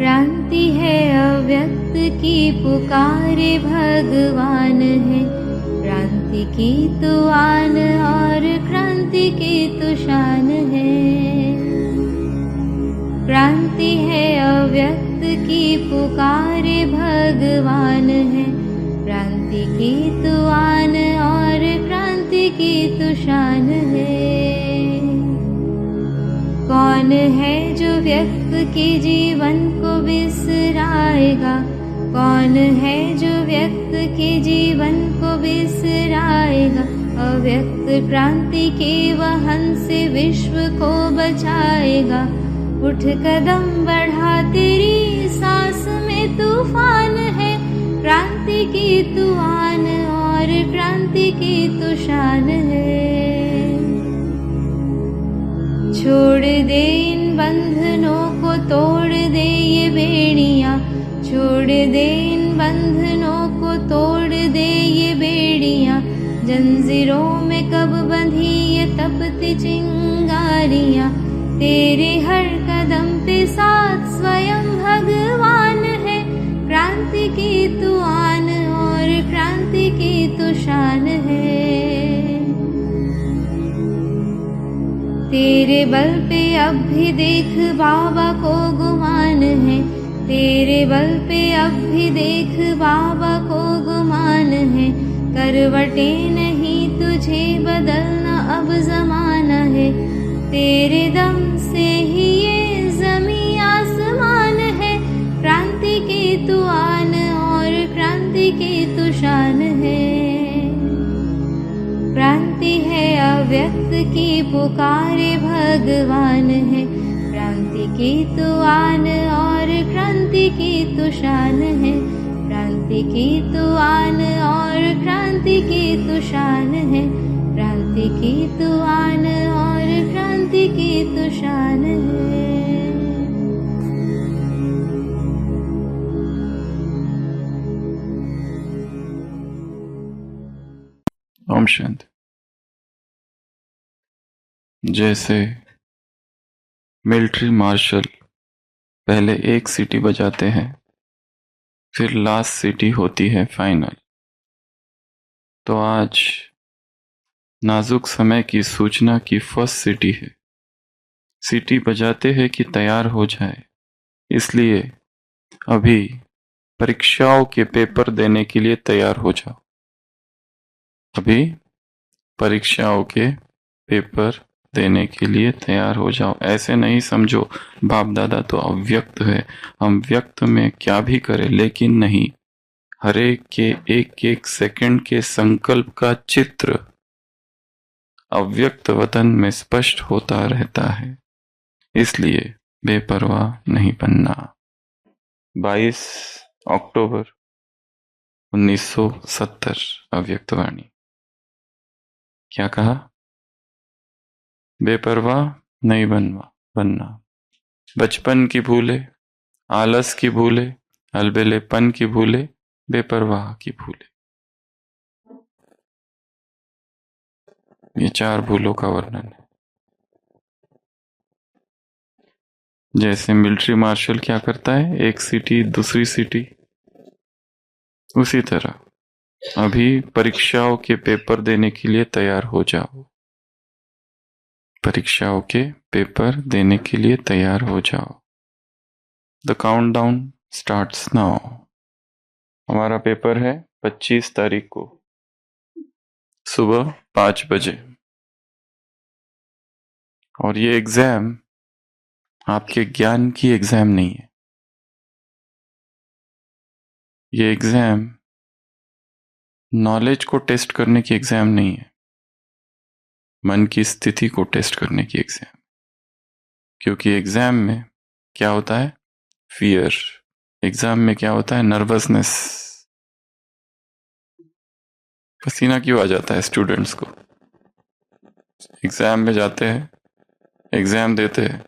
क्रांति है अव्यक्त की पुकारे भगवान है। क्रांति की तो आन और क्रांति की तो शान है। क्रांति है अव्यक्त की पुकारे भगवान है। क्रांति की तो आन और क्रांति की तो शान है। कौन है जो व्यक्त के जीवन को बिसराएगा? कौन है जो व्यक्त के जीवन को बिसराएगा? अव्यक्त क्रांति के वहन से विश्व को बचाएगा। उठ कदम बढ़ा, तेरी सांस में तूफान है। क्रांति की तू आन और क्रांति की तू शान है। छोड़ दे इन बंधनों को, तोड़ दे ये बेड़ियां। छोड़ दे इन बंधनों को, तोड़ दे ये बेड़ियां। जंजीरों में कब बंधी ये तपती चिंगारियां। तेरे हर कदम पे साथ स्वयं भगवान है। क्रांति की तू आन और क्रांति की तू शान है। तेरे बल पे अब भी देख बाबा को गुमान है। तेरे बल पे अब भी देख बाबा को गुमान है। करवटें नहीं तुझे बदलना अब जमाना है। तेरे दम से ही ये जमीन आसमान है। क्रांति की तू आन और क्रांति की तू शान है। क्रांति है अव्यक्त की पुकारे भगवान है। क्रांति की तू आन और क्रांति की तू शान है। क्रांति की तू आन और क्रांति की तू शान है। क्रांति की तू आन और क्रांति की तू शान है। ओम शांति। जैसे मिलिट्री मार्शल पहले एक सीटी बजाते हैं, फिर लास्ट सीटी होती है फाइनल, तो आज नाजुक समय की सूचना की फर्स्ट सीटी है। सीटी बजाते हैं कि तैयार हो जाए, इसलिए अभी परीक्षाओं के पेपर देने के लिए तैयार हो जाओ। अभी परीक्षाओं के पेपर देने के लिए तैयार हो जाओ। ऐसे नहीं समझो बाप दादा तो अव्यक्त है, हम व्यक्त में क्या भी करें, लेकिन नहीं, हर एक के एक एक सेकंड के संकल्प का चित्र अव्यक्त वतन में स्पष्ट होता रहता है। इसलिए बेपरवाह नहीं बनना। 22 अक्टूबर 1970 अव्यक्तवाणी। क्या कहा? बेपरवाह नहीं बनना। बचपन की भूले, आलस की भूले, अलबेलेपन की भूले, बेपरवाह की भूले, ये 4 भूलों का वर्णन है। जैसे मिलिट्री मार्शल क्या करता है, एक सीटी दूसरी सीटी, उसी तरह अभी परीक्षाओं के पेपर देने के लिए तैयार हो जाओ। परीक्षाओं के पेपर देने के लिए तैयार हो जाओ। The countdown starts now. हमारा पेपर है 25 तारीख को सुबह 5 बजे, और ये एग्जाम आपके ज्ञान की एग्जाम नहीं है। ये एग्जाम नॉलेज को टेस्ट करने की एग्जाम नहीं है, मन की स्थिति को टेस्ट करने की एग्जाम। क्योंकि एग्जाम में क्या होता है? फियर। एग्जाम में क्या होता है? नर्वसनेस। पसीना क्यों आ जाता है स्टूडेंट्स को? एग्जाम में जाते हैं, एग्जाम देते हैं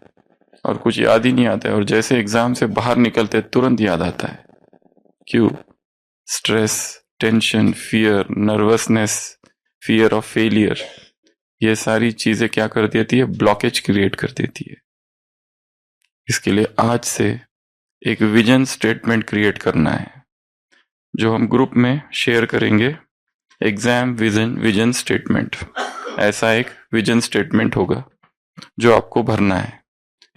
और कुछ याद ही नहीं आता है, और जैसे एग्जाम से बाहर निकलते तुरंत याद आता है। क्यों? Stress, tension, fear, nervousness, fear of failure, ये सारी चीजें क्या कर देती है? ब्लॉकेज क्रिएट कर देती है। इसके लिए आज से एक विजन स्टेटमेंट क्रिएट करना है जो हम ग्रुप में शेयर करेंगे। एग्जाम विजन स्टेटमेंट, ऐसा एक विजन स्टेटमेंट होगा जो आपको भरना है।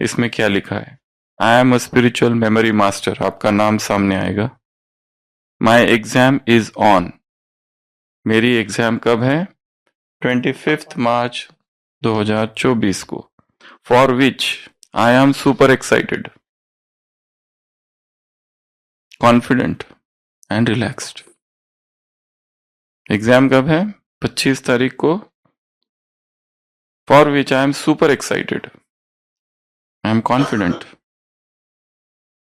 इसमें क्या लिखा है? I am a spiritual memory master, आपका नाम सामने आएगा। माई एग्जाम इज ऑन, मेरी एग्जाम कब है? 25 मार्च 2024 को। For which I am super excited, confident and relaxed. Exam कब है? 25 तारीख को। For which I am super excited, I am confident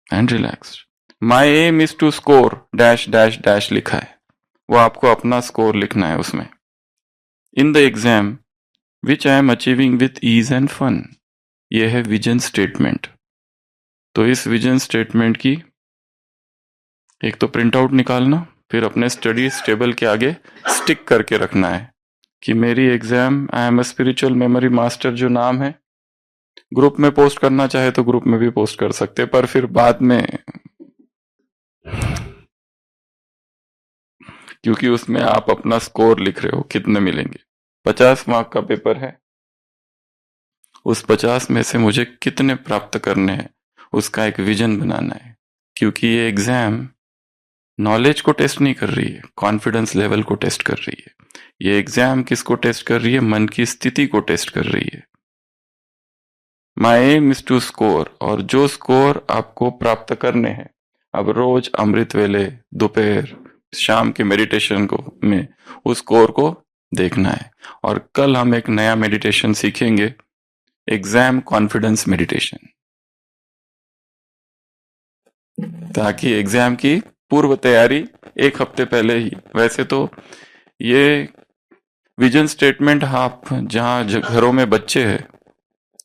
and relaxed. My aim is to score dash dash dash लिखा है, वो आपको अपना स्कोर लिखना है उसमें। In the exam which I am achieving with ease and fun, ये है विजन स्टेटमेंट। तो इस विजन स्टेटमेंट की एक तो प्रिंट आउट निकालना, फिर अपने स्टडी टेबल के आगे स्टिक करके रखना है कि मेरी exam I am a spiritual memory master जो नाम है। ग्रुप में पोस्ट करना चाहे तो ग्रुप में भी पोस्ट कर सकते, पर फिर बाद में, क्योंकि उसमें आप अपना स्कोर लिख रहे हो कितने मिलेंगे। 50 मार्क का पेपर है, उस 50 में से मुझे कितने प्राप्त करने हैं उसका एक विजन बनाना है। क्योंकि ये एग्जाम नॉलेज को टेस्ट नहीं कर रही है, कॉन्फिडेंस लेवल को टेस्ट कर रही है। ये एग्जाम किसको टेस्ट कर रही है? मन की स्थिति को टेस्ट कर रही है। माई एम इज टू स्कोर, और जो स्कोर आपको प्राप्त करने हैं, अब रोज अमृत वेले, दोपहर, शाम के मेडिटेशन को में उस स्कोर को देखना है। और कल हम एक नया मेडिटेशन सीखेंगे, एग्जाम कॉन्फिडेंस मेडिटेशन, ताकि एग्जाम की पूर्व तैयारी एक हफ्ते पहले ही। वैसे तो ये विजन स्टेटमेंट आप जहाँ घरों में बच्चे हैं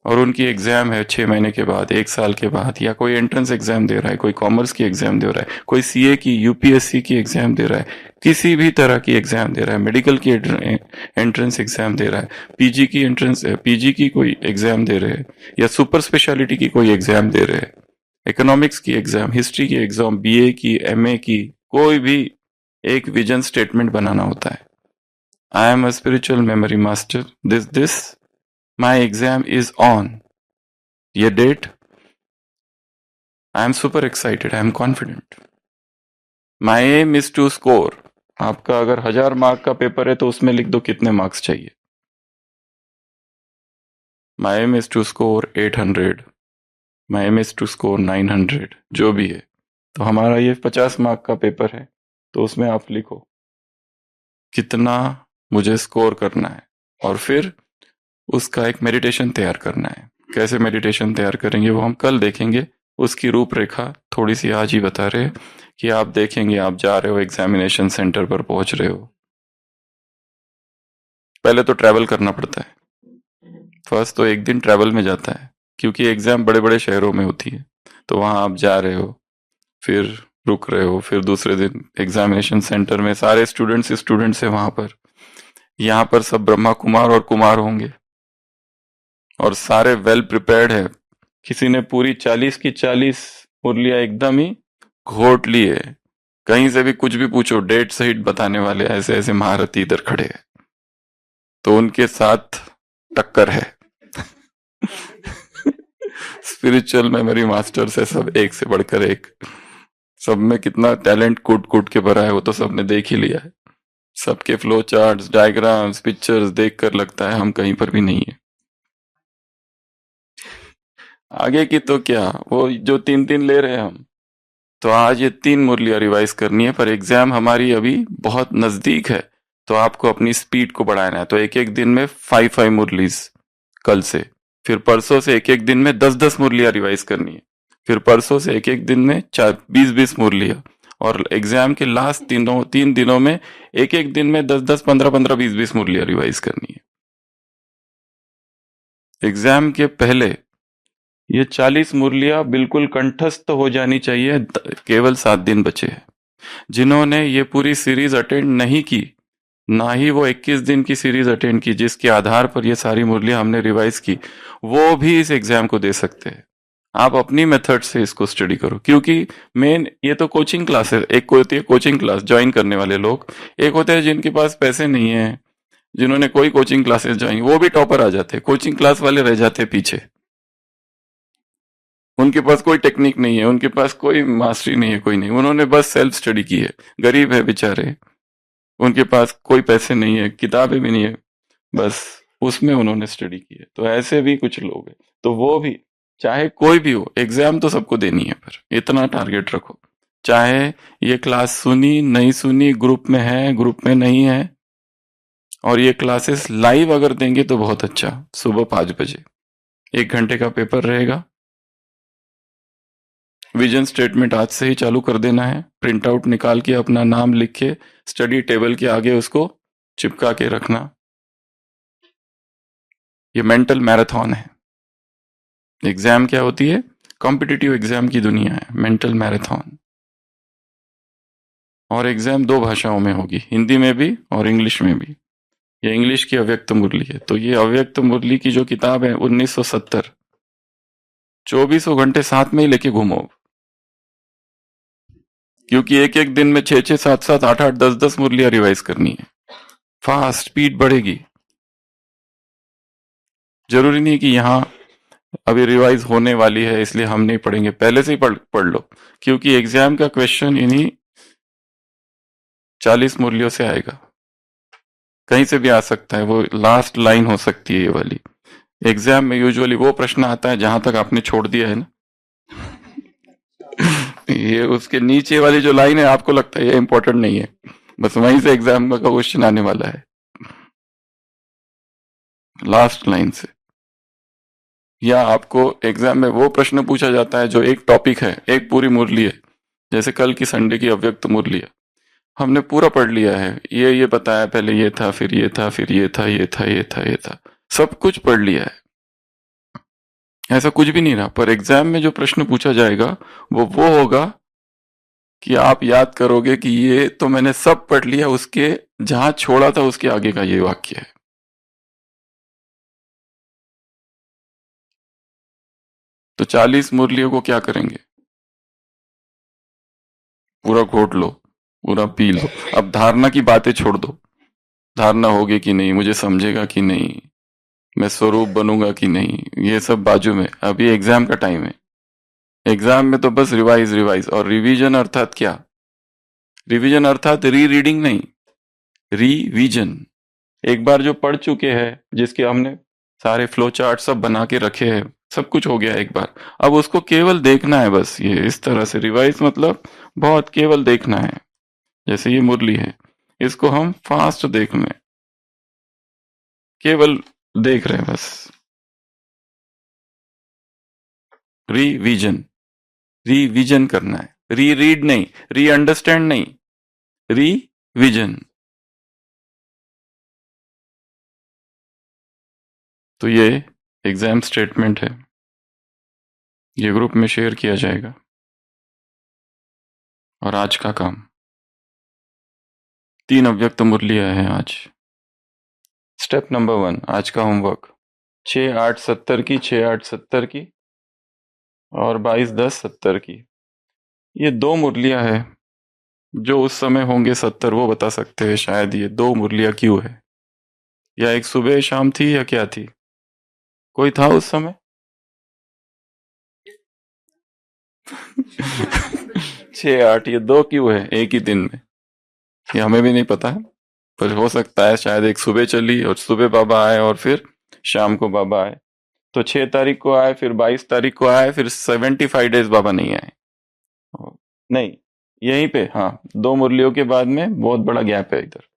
और उनकी एग्जाम है 6 महीने के बाद, 1 साल के बाद, या कोई एंट्रेंस एग्जाम दे रहा है, कोई कॉमर्स की एग्जाम दे रहा है, कोई सीए की, यूपीएससी की एग्जाम दे रहा है, किसी भी तरह की एग्जाम दे रहा है, मेडिकल की एंट्रेंस एग्जाम दे रहा है, पीजी की कोई एग्जाम दे रहे हैं, या सुपर स्पेशलिटी की कोई एग्जाम दे रहे हैं, इकोनॉमिक्स की एग्जाम, हिस्ट्री की एग्जाम, बीए की, एमए की, कोई भी एक विजन स्टेटमेंट बनाना होता है। I am a spiritual memory master, this my exam is on, ये date, I am super excited, I am confident, my aim is to score. आपका अगर 1000 मार्क का पेपर है तो उसमें लिख दो कितने मार्क्स चाहिए। My aim is to score 800, my aim is to score 900, जो भी है। तो हमारा ये 50 मार्क का पेपर है, तो उसमें आप लिखो कितना मुझे स्कोर करना है, और फिर उसका एक मेडिटेशन तैयार करना है। कैसे मेडिटेशन तैयार करेंगे वो हम कल देखेंगे। उसकी रूपरेखा थोड़ी सी आज ही बता रहे कि आप देखेंगे, आप जा रहे हो एग्जामिनेशन सेंटर पर, पहुंच रहे हो, पहले तो ट्रैवल करना पड़ता है। फर्स्ट तो एक दिन ट्रैवल में जाता है, क्योंकि एग्जाम बड़े बड़े शहरों में होती है, तो वहां आप जा रहे हो, फिर रुक रहे हो, फिर दूसरे दिन एग्जामिनेशन सेंटर में सारे स्टूडेंट्स है वहां पर। यहाँ पर सब ब्रह्मा कुमार और कुमार होंगे और सारे वेल प्रिपेयर्ड है। किसी ने पूरी 40 की 40 मुरलियां एकदम ही घोट ली है, कहीं से भी कुछ भी पूछो डेट सहित बताने वाले ऐसे ऐसे महारथी इधर खड़े हैं, तो उनके साथ टक्कर है। स्पिरिचुअल मेमोरी मास्टर्स है सब, एक से बढ़कर एक। सब में कितना टैलेंट कूट कूट के भरा है वो तो सबने देख ही लिया है। सबके फ्लो चार्ट्स, डायग्राम्स, पिक्चर्स देखकर लगता है हम कहीं पर भी नहीं है। आगे की तो क्या, वो जो 3 ले रहे हैं हम, तो आज ये 3 मुरलियां रिवाइज करनी है, पर एग्जाम हमारी अभी बहुत नजदीक है, तो आपको अपनी स्पीड को बढ़ाना है। तो एक एक दिन में 5 मुरलीज कल से, फिर परसों से एक एक दिन में 10 मुरलियां रिवाइज करनी है, फिर परसों से एक एक दिन में 20 मुरलियां, और एग्जाम के लास्ट 3 दिनों में एक एक दिन में 10 15 15 20 मुरलियां रिवाइज करनी है। एग्जाम के पहले ये 40 मुरलियां बिल्कुल कंठस्थ हो जानी चाहिए। केवल 7 दिन बचे हैं। जिन्होंने ये पूरी सीरीज अटेंड नहीं की, ना ही वो 21 दिन की सीरीज अटेंड की जिसके आधार पर ये सारी मुरलियां हमने रिवाइज की, वो भी इस एग्जाम को दे सकते हैं। आप अपनी मेथड से इसको स्टडी करो, क्योंकि मेन ये तो कोचिंग क्लास है। एक को होती है कोचिंग क्लास ज्वाइन करने वाले लोग, एक होते हैं जिनके पास पैसे नहीं है, जिन्होंने कोई कोचिंग क्लासेस ज्वाइन, वो भी टॉपर आ जाते हैं, कोचिंग क्लास वाले रह जाते हैं पीछे। उनके पास कोई टेक्निक नहीं है, उनके पास कोई मास्टरी नहीं है, कोई नहीं, उन्होंने बस सेल्फ स्टडी की है। गरीब है बेचारे, उनके पास कोई पैसे नहीं है, किताबें भी नहीं है, बस उसमें उन्होंने स्टडी की है। तो ऐसे भी कुछ लोग हैं। तो वो भी, चाहे कोई भी हो, एग्जाम तो सबको देनी है, पर इतना टारगेट रखो, चाहे ये क्लास सुनी नहीं सुनी, ग्रुप में है ग्रुप में नहीं है, और ये क्लासेस लाइव अगर देंगे तो बहुत अच्छा। सुबह 5 बजे 1 घंटे का पेपर रहेगा। विजन स्टेटमेंट आज से ही चालू कर देना है, प्रिंट आउट निकाल के अपना नाम लिख के स्टडी टेबल के आगे उसको चिपका के रखना। ये मेंटल मैराथन है। एग्जाम क्या होती है? कॉम्पिटिटिव एग्जाम की दुनिया है, मेंटल मैराथन। और एग्जाम 2 भाषाओं में होगी, हिंदी में भी और इंग्लिश में भी। ये इंग्लिश की अव्यक्त मुरली है। तो ये अव्यक्त मुरली की जो किताब है 1970, 24 घंटे साथ में ही लेके घूमो, क्योंकि एक एक दिन में 6-6, 7-7, 8-8, 10-10 मुरलियां रिवाइज करनी है। फास्ट स्पीड बढ़ेगी। जरूरी नहीं कि यहाँ अभी रिवाइज होने वाली है इसलिए हम नहीं पढ़ेंगे, पहले से ही पढ़ लो, क्योंकि एग्जाम का क्वेश्चन इन्हीं 40 मुरलियों से आएगा। कहीं से भी आ सकता है, वो लास्ट लाइन हो सकती है ये वाली। एग्जाम में यूजुअली वो प्रश्न आता है जहां तक आपने छोड़ दिया है ना, ये उसके नीचे वाली जो लाइन है आपको लगता है ये इंपॉर्टेंट नहीं है, बस वहीं से एग्जाम का क्वेश्चन आने वाला है, लास्ट लाइन से। या आपको एग्जाम में वो प्रश्न पूछा जाता है जो एक टॉपिक है, एक पूरी मुरली है, जैसे कल की संडे की अव्यक्त मुरली है, हमने पूरा पढ़ लिया है, ये बताया, पहले ये था, फिर ये था, फिर ये था, ये था, ये था, ये था, सब कुछ पढ़ लिया है, ऐसा कुछ भी नहीं रहा। पर एग्जाम में जो प्रश्न पूछा जाएगा वो होगा कि आप याद करोगे कि ये तो मैंने सब पढ़ लिया, उसके जहां छोड़ा था उसके आगे का ये वाक्य है। तो 40 मुरलियों को क्या करेंगे? पूरा घोट लो, पूरा पी लो। अब धारणा की बातें छोड़ दो, धारणा होगी कि नहीं, मुझे समझेगा कि नहीं, मैं स्वरूप बनूंगा कि नहीं, ये सब बाजू में। अभी एग्जाम का टाइम है, एग्जाम में तो बस रिवाइज रिवाइज। और रिवीजन अर्थात क्या? रिवीजन अर्थात री रीडिंग नहीं, रिवीजन। एक बार जो पढ़ चुके हैं, जिसके हमने सारे फ्लो चार्ट सब बना के रखे हैं, सब कुछ हो गया एक बार, अब उसको केवल देखना है बस। ये इस तरह से रिवाइज मतलब बहुत केवल देखना है। जैसे ये मुरली है, इसको हम फास्ट देख लें, केवल देख रहे हैं बस। रिवीजन, रिवीजन करना है, री रीड नहीं, री अंडरस्टैंड नहीं, रिवीजन। तो ये एग्जाम स्टेटमेंट है, ये ग्रुप में शेयर किया जाएगा। और आज का काम, 3 अव्यक्त मुरलियां हैं आज। स्टेप नंबर 1, आज का होमवर्क, 6-8-70 की, 6-8-70 की और 22-10-70 की। ये 2 मुरलियां हैं, जो उस समय होंगे 70 वो बता सकते हैं शायद ये 2 मुरलियां क्यों है, या एक सुबह शाम थी या क्या थी, कोई था उस समय? 6-8 ये 2 क्यों है एक ही दिन में, ये हमें भी नहीं पता है, पर हो सकता है शायद एक सुबह चली और सुबह बाबा आए और फिर शाम को बाबा आए। तो 6 तारीख को आए, फिर 22 तारीख को आए, फिर 75 डेज बाबा नहीं आए। नहीं, यहीं पे, हाँ, 2 मुरलियों के बाद में बहुत बड़ा गैप है इधर।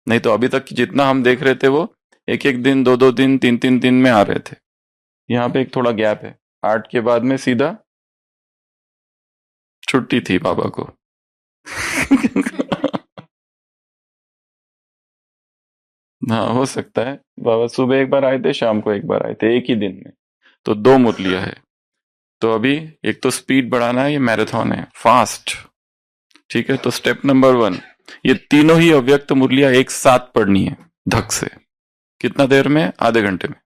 नहीं तो अभी तक जितना हम देख रहे थे वो 1-1 दिन, 2-2 दिन, 3-3 दिन में आ रहे थे। यहाँ पे एक थोड़ा गैप है, 8 के बाद में सीधा छुट्टी थी बाबा को। हाँ, हो सकता है बाबा सुबह एक बार आए थे, शाम को एक बार आए थे, एक ही दिन में। तो 2 मुरलियां है। तो अभी एक तो स्पीड बढ़ाना है, ये मैराथन है, फास्ट। ठीक है, तो स्टेप नंबर 1, ये तीनों ही अव्यक्त मुरलियां एक साथ पढ़नी है धक से। कितना देर में? आधे घंटे में,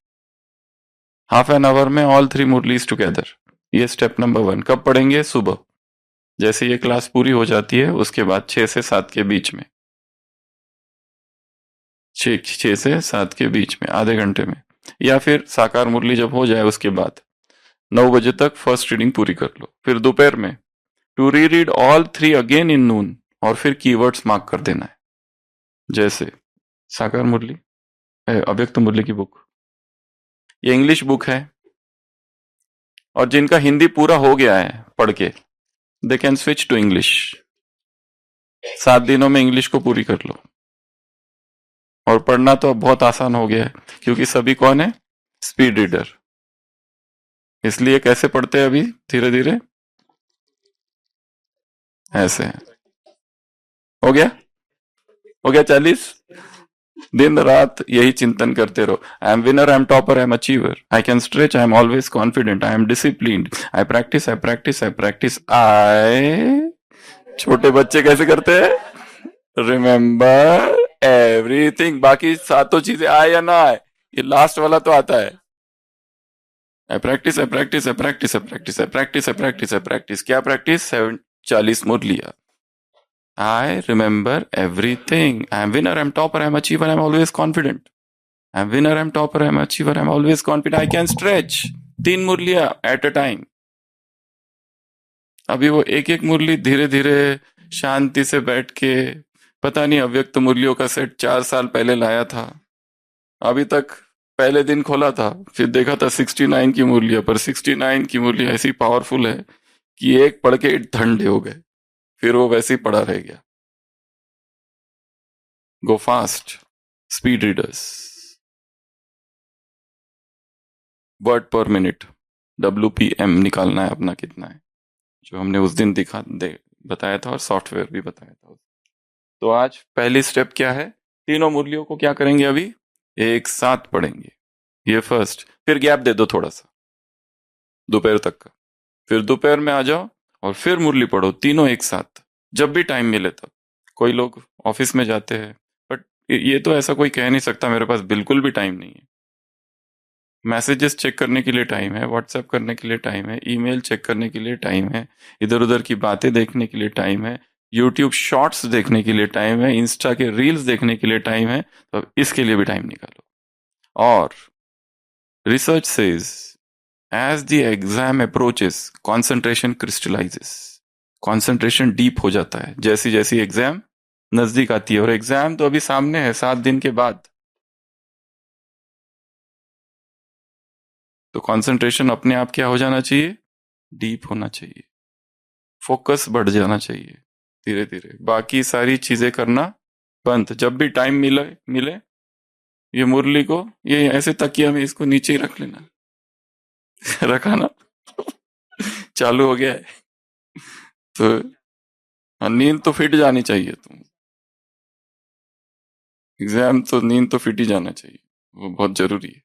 हाफ एन आवर में, ऑल 3 मुरलीज टुगेदर। ये स्टेप नंबर 1 कब पढ़ेंगे? सुबह, जैसे ये क्लास पूरी हो जाती है उसके बाद 6 से 7 के बीच में, 6 से 7 के बीच में, आधे घंटे में, या फिर साकार मुरली जब हो जाए उसके बाद 9 बजे तक फर्स्ट रीडिंग पूरी कर लो। फिर दोपहर में to re read all 3 again in noon, और फिर कीवर्ड्स मार्क कर देना है। जैसे साकार मुरली, अव्यक्त मुरली की बुक, ये इंग्लिश बुक है, और जिनका हिंदी पूरा हो गया है पढ़ के, they can switch to English. 7 दिनों में इंग्लिश को पूरी कर लो। और पढ़ना तो अब बहुत आसान हो गया है, क्योंकि सभी कौन है? Speed reader. इसलिए कैसे पढ़ते हैं अभी? धीरे धीरे ऐसे। हो गया? हो गया 40? दिन रात यही चिंतन करते रहो। I am winner, I am topper, I am achiever, I can stretch, I am always confident, I am disciplined, I practice, I practice, I practice, I. छोटे बच्चे कैसे करते हैं? Remember everything. बाकी सातों चीजें आए या ना आए, ये लास्ट वाला तो आता है। आई practice, I practice, I practice, I practice, I practice, I practice, I practice. क्या प्रैक्टिस? 40 मुरलिया। I remember everything. I'm winner, I'm topper, I'm achiever, I'm always confident. I'm winner, I'm topper, I'm achiever, I'm always confident. I can stretch 3 मुरलियां at a time. अभी वो एक एक मुरली धीरे धीरे शांति से बैठ के, पता नहीं अव्यक्त मुरलियों का सेट 4 साल पहले लाया था, अभी तक पहले दिन खोला था, फिर देखा था 69 की मुरलियां, पर 69 की मुरलियां ऐसी पावरफुल है कि एक पढ़ के ठंडे हो गए, फिर वो वैसे ही पड़ा रह गया। गो फास्ट, स्पीड रीडर्स। वर्ड पर मिनट, WPM निकालना है अपना कितना है, जो हमने उस दिन बताया था, और सॉफ्टवेयर भी बताया था। तो आज पहली स्टेप क्या है? तीनों मुरलियों को क्या करेंगे? अभी एक साथ पढ़ेंगे, ये फर्स्ट। फिर गैप दे दो थोड़ा सा दोपहर तक का, फिर दोपहर में आ जाओ और फिर मुरली पढ़ो, तीनों एक साथ, जब भी टाइम मिले तब। कोई लोग ऑफिस में जाते हैं, बट ये तो ऐसा कोई कह नहीं सकता मेरे पास बिल्कुल भी टाइम नहीं है। मैसेजेस चेक करने के लिए टाइम है, व्हाट्सएप करने के लिए टाइम है, ईमेल चेक करने के लिए टाइम है, इधर उधर की बातें देखने के लिए टाइम है, यूट्यूब शॉर्ट्स देखने के लिए टाइम है, इंस्टा के रील्स देखने के लिए टाइम है, तो इसके लिए भी टाइम निकालो। और research says as the exam approaches concentration crystallizes, concentration deep हो जाता है जैसी जैसी एग्जाम नजदीक आती है, और एग्जाम तो अभी सामने है 7 दिन के बाद। तो कंसंट्रेशन अपने आप क्या हो जाना चाहिए? डीप होना चाहिए, फोकस बढ़ जाना चाहिए धीरे धीरे। बाकी सारी चीजें करना बंद। जब भी टाइम मिले मिले ये मुरली को, ये ऐसे तकिया में इसको नीचे ही रख लेना। रखा ना? चालू हो गया है तो नींद तो फिट जानी चाहिए। तुम एग्जाम तो नींद तो फिट ही जाना चाहिए, वो बहुत जरूरी है।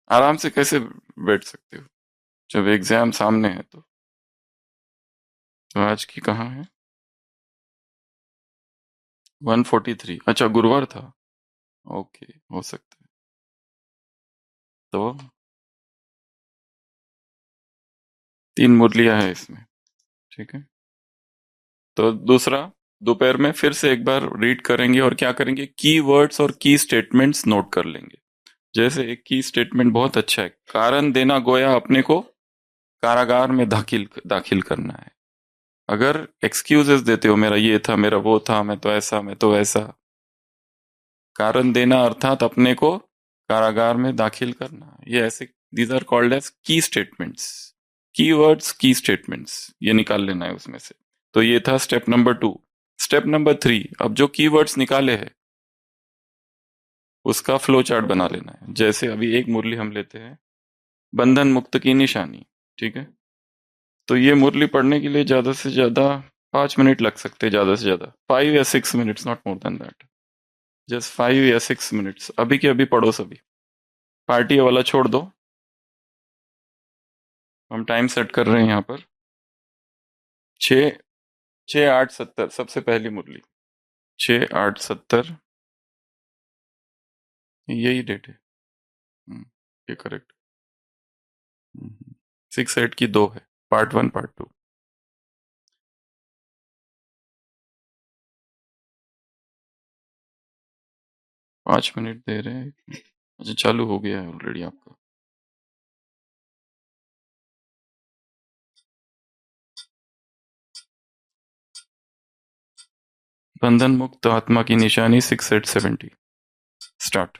आराम से कैसे बैठ सकते हो जब एग्जाम सामने है? तो आज की कहाँ है? 143। अच्छा, गुरुवार था, ओके, हो सकता है। तो 3 मुरलियां है इसमें, ठीक है। तो दूसरा, दोपहर में फिर से एक बार रीड करेंगे, और क्या करेंगे? की वर्ड्स और की स्टेटमेंट्स नोट कर लेंगे। जैसे एक की स्टेटमेंट बहुत अच्छा है, कारण देना गोया अपने को कारागार में दाखिल दाखिल करना है। अगर एक्सक्यूजेस देते हो, मेरा ये था, मेरा वो था, मैं तो ऐसा, मैं तो वैसा, कारण देना अर्थात अपने को कारागार में दाखिल करना, ये ऐसे, दीज आर कॉल्ड एज की स्टेटमेंट्स। कीवर्ड्स, की स्टेटमेंट्स, ये निकाल लेना है उसमें से। तो ये था स्टेप नंबर 2। स्टेप नंबर 3, अब जो कीवर्ड्स निकाले हैं उसका फ्लो चार्ट बना लेना है। जैसे अभी एक मुरली हम लेते हैं, बंधन मुक्त की निशानी, ठीक है। तो ये मुरली पढ़ने के लिए ज्यादा से ज्यादा 5 मिनट लग सकते हैं, ज्यादा से ज्यादा 5 या 6 minutes, not more than that. Just 5 या 6 मिनट्स, अभी के अभी पढ़ो सभी। पार्टी वाला छोड़ दो, हम टाइम सेट कर रहे हैं यहाँ पर। 6:08:70 सबसे पहली मुरली, 6:08:70, यही डेट है। ये करेक्ट। 6:08 की 2 है। Part 1 part 2। 5 मिनट दे रहे हैं। अच्छा, चालू हो गया है ऑलरेडी आपका। बंधन मुक्त आत्मा की निशानी 6/8/70। स्टार्ट।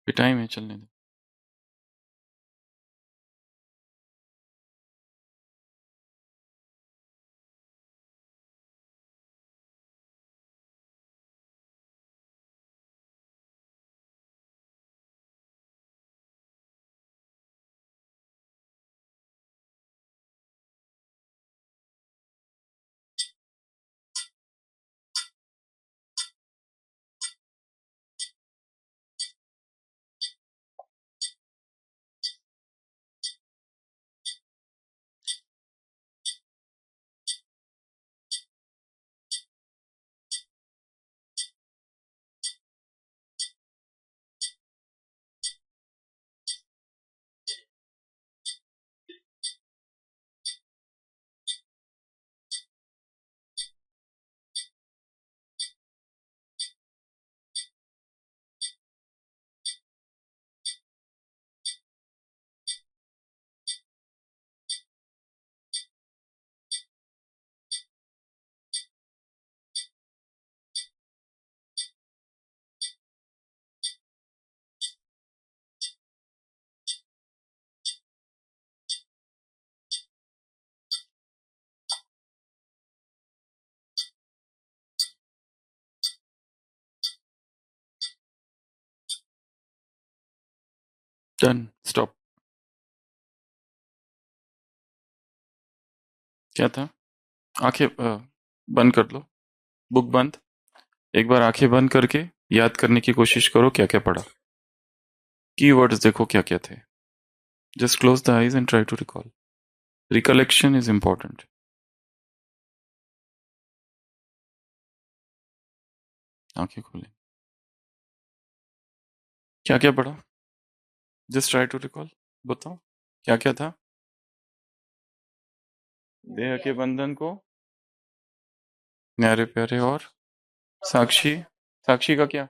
टाइम है, चलने दो। Done, stop. क्या था? आंखें बंद कर लो। बुक बंद। एक बार आंखें बंद करके याद करने की कोशिश करो क्या क्या पढ़ा। कीवर्ड्स देखो क्या क्या थे। Just close the eyes and try to recall. Recollection is important. आंखें खोलें। क्या क्या पढ़ा? Just try to recall. बताओ क्या क्या था। देह के बंधन को न्यारे प्यारे और साक्षी। साक्षी का क्या?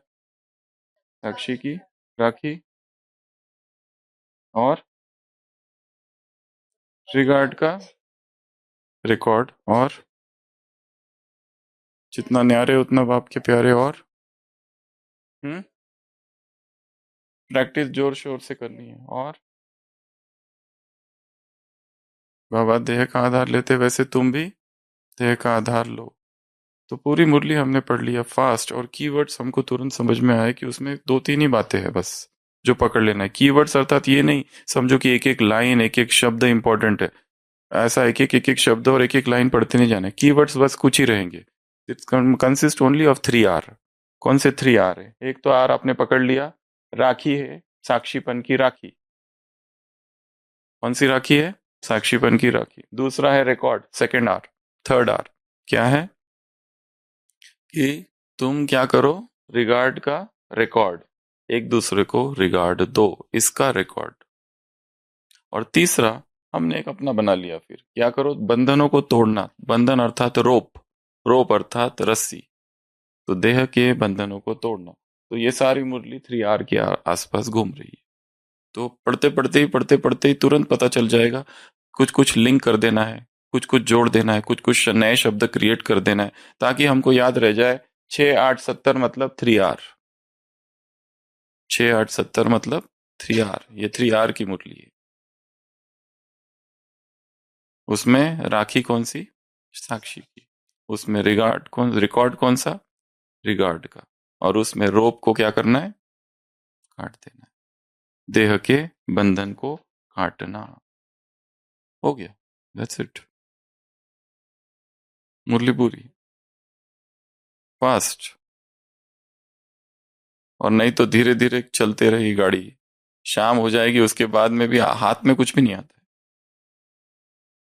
साक्षी की राखी और रिगार्ड का रिकॉर्ड और जितना न्यारे उतना बाप के प्यारे और प्रैक्टिस जोर शोर से करनी है। और बाबा देह का आधार लेते वैसे तुम भी देह का आधार लो। तो पूरी मुरली हमने पढ़ लिया फास्ट। और कीवर्ड्स हमको तुरंत समझ में आए कि उसमें 2-3 ही बातें हैं बस जो पकड़ लेना है। कीवर्ड्स अर्थात ये नहीं समझो कि एक एक लाइन एक एक शब्द इंपॉर्टेंट है। ऐसा एक एक शब्द और एक एक लाइन पढ़ते नहीं जाना। कीवर्ड्स बस कुछ ही रहेंगे। It's consist only of 3 R. कौन से 3 आर है? एक तो आर आपने पकड़ लिया, राखी है, साक्षीपन की राखी। कौन सी राखी है? साक्षीपन की राखी। दूसरा है record, second R. Third R क्या है? कि तुम क्या करो? रिगार्ड का रिकॉर्ड। एक दूसरे को रिगार्ड दो, इसका रिकॉर्ड। और तीसरा हमने एक अपना बना लिया। फिर क्या करो? बंधनों को तोड़ना। बंधन अर्थात रोप, रोप अर्थात रस्सी। तो देह के बंधनों को तोड़ना। तो ये सारी मुरली 3R के आसपास घूम रही है। तो पढ़ते पढ़ते ही तुरंत पता चल जाएगा। कुछ कुछ लिंक कर देना है, कुछ कुछ जोड़ देना है, कुछ कुछ नए शब्द क्रिएट कर देना है, ताकि हमको याद रह जाए 6 8 70 मतलब 3R। 6 8 70 मतलब 3R, ये 3R की मुरली है। उसमें राखी कौन सी? साक्षी की। उसमें रिकॉर्ड कौन सा? रिगार्ड का। और उसमें रोप को क्या करना है? काट देना है। देह के बंधन को काटना। हो गया, दैट्स इट। मुरली पूरी फास्ट। और नहीं तो धीरे धीरे चलते रही गाड़ी, शाम हो जाएगी उसके बाद में भी हाथ में कुछ भी नहीं आता है।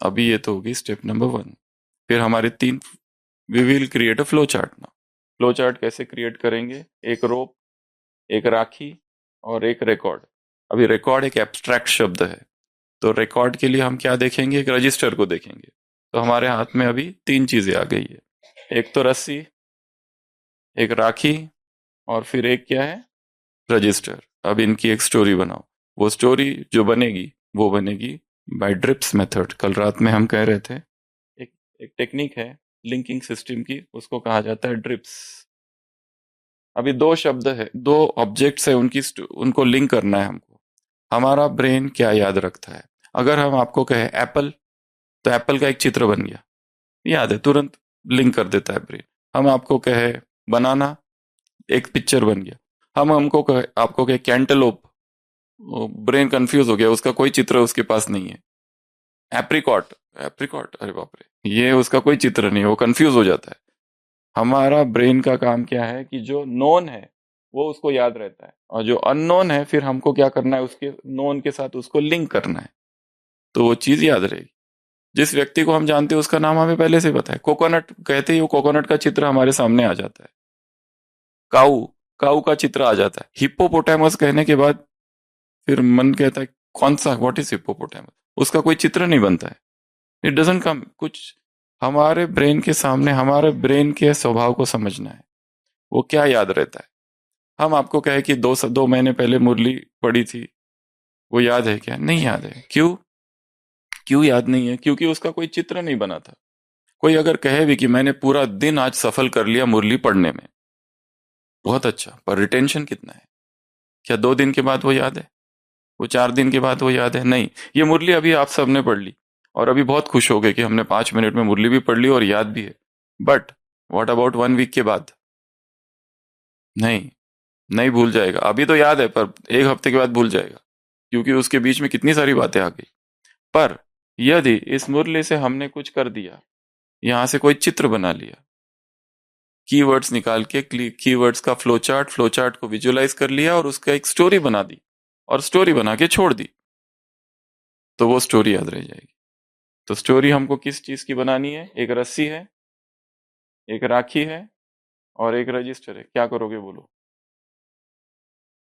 अभी ये तो होगी स्टेप नंबर 1। फिर हमारे 3, we will create a flow chart ना। फ्लो चार्ट कैसे क्रिएट करेंगे? एक रोप, एक राखी और एक रिकॉर्ड। अभी रिकॉर्ड एक एब्स्ट्रैक्ट शब्द है, तो रिकॉर्ड के लिए हम क्या देखेंगे? एक रजिस्टर को देखेंगे। तो हमारे हाथ में अभी 3 चीजें आ गई है। एक तो रस्सी, एक राखी, और फिर एक क्या है? रजिस्टर। अब इनकी एक स्टोरी बनाओ। वो स्टोरी जो बनेगी वो बनेगी बाय ड्रिप्स मेथड। कल रात में हम कह रहे थे एक एक टेक्निक है लिंकिंग सिस्टम की, उसको कहा जाता है ड्रिप्स। अभी 2 शब्द है, 2 ऑब्जेक्ट्स है, उनको लिंक करना है हमको। हमारा ब्रेन क्या याद रखता है? अगर हम आपको कहे एप्पल, तो एप्पल का एक चित्र बन गया, याद है, तुरंत लिंक कर देता है ब्रेन। हम आपको कहे बनाना, एक पिक्चर बन गया। हम हमको कहे आपको कहे कैंटलोप, ब्रेन कंफ्यूज हो गया, उसका कोई चित्र उसके पास नहीं है। एप्रिकॉट, एप्रिकॉट, अरे बाप रे, ये उसका कोई चित्र नहीं है, वो कंफ्यूज हो जाता है। हमारा ब्रेन का काम क्या है कि जो नोन है वो उसको याद रहता है, और जो अननोन है फिर हमको क्या करना है? उसके नोन के साथ उसको लिंक करना है, तो वो चीज याद रहेगी। जिस व्यक्ति को हम जानते हैं उसका नाम हमें पहले से पता है। कोकोनट कहते ही वो कोकोनट का चित्र हमारे सामने आ जाता है। काऊ, काऊ का चित्र आ जाता है। हिप्पोपोटामस कहने के बाद फिर मन कहता है कौन सा, व्हाट इज हिप्पोपोटामस? उसका कोई चित्र नहीं बनता है, इट डजंट कम। कुछ हमारे ब्रेन के सामने, हमारे ब्रेन के स्वभाव को समझना है, वो क्या याद रहता है। हम आपको कहे कि 2 महीने पहले मुरली पड़ी थी, वो याद है क्या? नहीं याद है। क्यों? क्यों याद नहीं है? क्योंकि उसका कोई चित्र नहीं बना था। कोई अगर कहे भी कि मैंने पूरा दिन आज सफल कर लिया मुरली पढ़ने में, बहुत अच्छा, पर रिटेंशन कितना है? क्या 2 दिन के बाद वो याद है? वो 4 दिन के बाद वो याद है? नहीं। ये मुरली अभी आप सबने पढ़ ली और अभी बहुत खुश हो गए कि हमने 5 मिनट में मुरली भी पढ़ ली और याद भी है, बट व्हाट अबाउट 1 वीक के बाद? नहीं, नहीं भूल जाएगा। अभी तो याद है पर 1 हफ्ते के बाद भूल जाएगा, क्योंकि उसके बीच में कितनी सारी बातें आ गई। पर यदि इस मुरली से हमने कुछ कर दिया, यहां से कोई चित्र बना लिया, कीवर्ड्स निकाल के, कीवर्ड्स का फ्लो चार्ट को विजुअलाइज कर लिया और उसका एक स्टोरी बना दी और स्टोरी बना के छोड़ दी, तो वो स्टोरी याद रह जाएगी। तो स्टोरी हमको किस चीज की बनानी है? एक रस्सी है, एक राखी है और एक रजिस्टर है। क्या करोगे बोलो?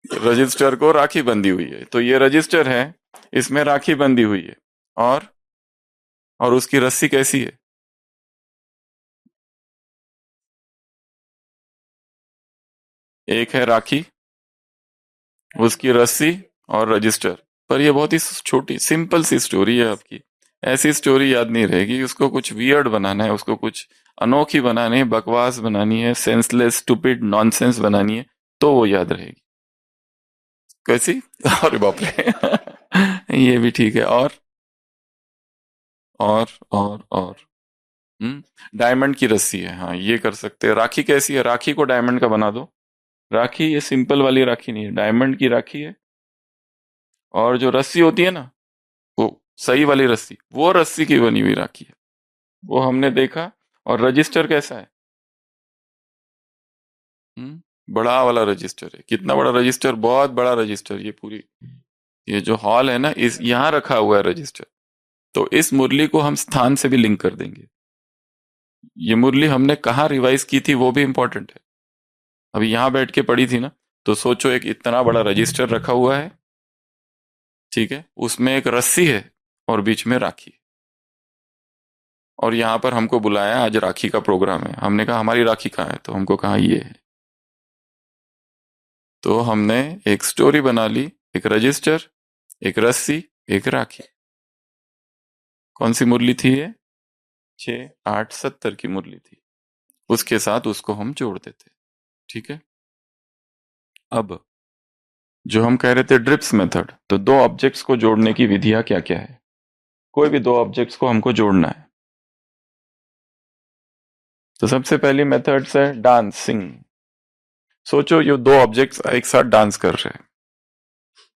रजिस्टर को राखी बंधी हुई है, तो ये रजिस्टर है, इसमें राखी बंधी हुई है, और उसकी रस्सी कैसी है? एक है राखी, उसकी रस्सी और रजिस्टर। पर ये बहुत ही छोटी सिंपल सी स्टोरी है आपकी। ऐसी स्टोरी याद नहीं रहेगी, उसको कुछ वियर्ड बनाना है, उसको कुछ अनोखी बनानी है, बकवास बनानी है, सेंसलेस स्टूपिड नॉनसेंस बनानी है, तो वो याद रहेगी। कैसी? अरे बाप रे ये भी ठीक है। और डायमंड की रस्सी है, हाँ ये कर सकते हैं। राखी कैसी है? राखी को डायमंड का बना दो। राखी ये सिंपल वाली राखी नहीं है, डायमंड की राखी है। और जो रस्सी होती है ना, वो सही वाली रस्सी, वो रस्सी की बनी हुई राखी है, वो हमने देखा। और रजिस्टर कैसा है? बड़ा वाला रजिस्टर है। कितना बड़ा रजिस्टर? बहुत बड़ा रजिस्टर। ये पूरी, ये जो हॉल है ना, इस यहाँ रखा हुआ है रजिस्टर। तो इस मुरली को हम स्थान से भी लिंक कर देंगे। ये मुरली हमने कहाँ रिवाइज की थी वो भी इंपॉर्टेंट है। अभी यहाँ बैठ के पड़ी थी ना, तो सोचो एक इतना बड़ा रजिस्टर रखा हुआ है, ठीक है, उसमें एक रस्सी है और बीच में राखी। और यहाँ पर हमको बुलाया, आज राखी का प्रोग्राम है, हमने कहा हमारी राखी कहाँ है? तो हमको कहा ये है। तो हमने एक स्टोरी बना ली, एक रजिस्टर, एक रस्सी, एक राखी। कौन सी मुरली थी ये? 6, 8, 70 की मुरली थी। उसके साथ उसको हम जोड़ देते। ठीक है। अब जो हम कह रहे थे ड्रिप्स मेथड, तो दो ऑब्जेक्ट्स को जोड़ने की विधियां क्या क्या है? कोई भी दो ऑब्जेक्ट्स को हमको जोड़ना है, तो सबसे पहली मेथड्स है डांसिंग। सोचो ये दो ऑब्जेक्ट्स एक साथ डांस कर रहे हैं,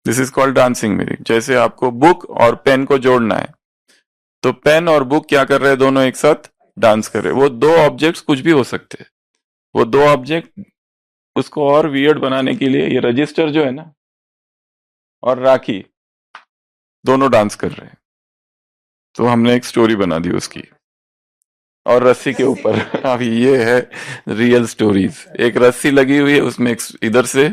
this is called dancing method. जैसे आपको बुक और पेन को जोड़ना है, तो पेन और बुक क्या कर रहे हैं? दोनों एक साथ डांस कर रहे हैं। वो दो ऑब्जेक्ट्स कुछ भी हो सकते हैं। वो दो ऑब्जेक्ट, उसको और वियर्ड बनाने के लिए ये रजिस्टर जो है ना और राखी दोनों डांस कर रहे हैं। तो हमने एक स्टोरी बना दी उसकी, और रस्सी के ऊपर अभी ये है रियल स्टोरीज। एक रस्सी लगी हुई है, उसमें एक इधर से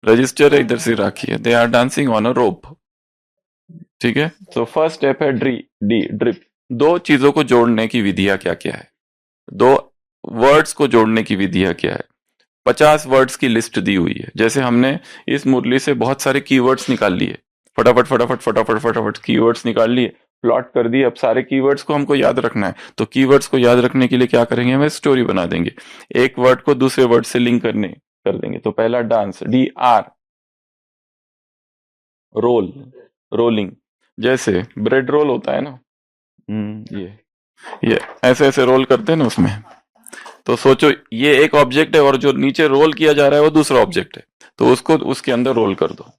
रजिस्टर है, इधर से राखी है। They are dancing on a rope. ठीक है। तो फर्स्ट स्टेप है ड्रिप। दो चीजों को जोड़ने की विधियां क्या क्या है? दो वर्ड्स को जोड़ने की विधियां क्या है? 50 वर्ड्स की लिस्ट दी हुई है। जैसे हमने इस मुरली से बहुत सारे कीवर्ड्स निकाल लिए, फटाफट फटाफट फटाफट फटाफट कीवर्ड्स निकाल लिए, प्लॉट कर दिए। अब सारे कीवर्ड्स को हमको याद रखना है, तो कीवर्ड्स को याद रखने के लिए क्या करेंगे? हम स्टोरी बना देंगे। एक वर्ड को दूसरे वर्ड से लिंक कर देंगे। तो पहला डांस, DR, रोल, रोलिंग। जैसे ब्रेड रोल होता है ना, ये ऐसे ऐसे रोल करते हैं ना उसमें। तो सोचो ये एक ऑब्जेक्ट है और जो नीचे रोल किया जा रहा है वो दूसरा ऑब्जेक्ट है, तो उसको उसके अंदर रोल कर दो।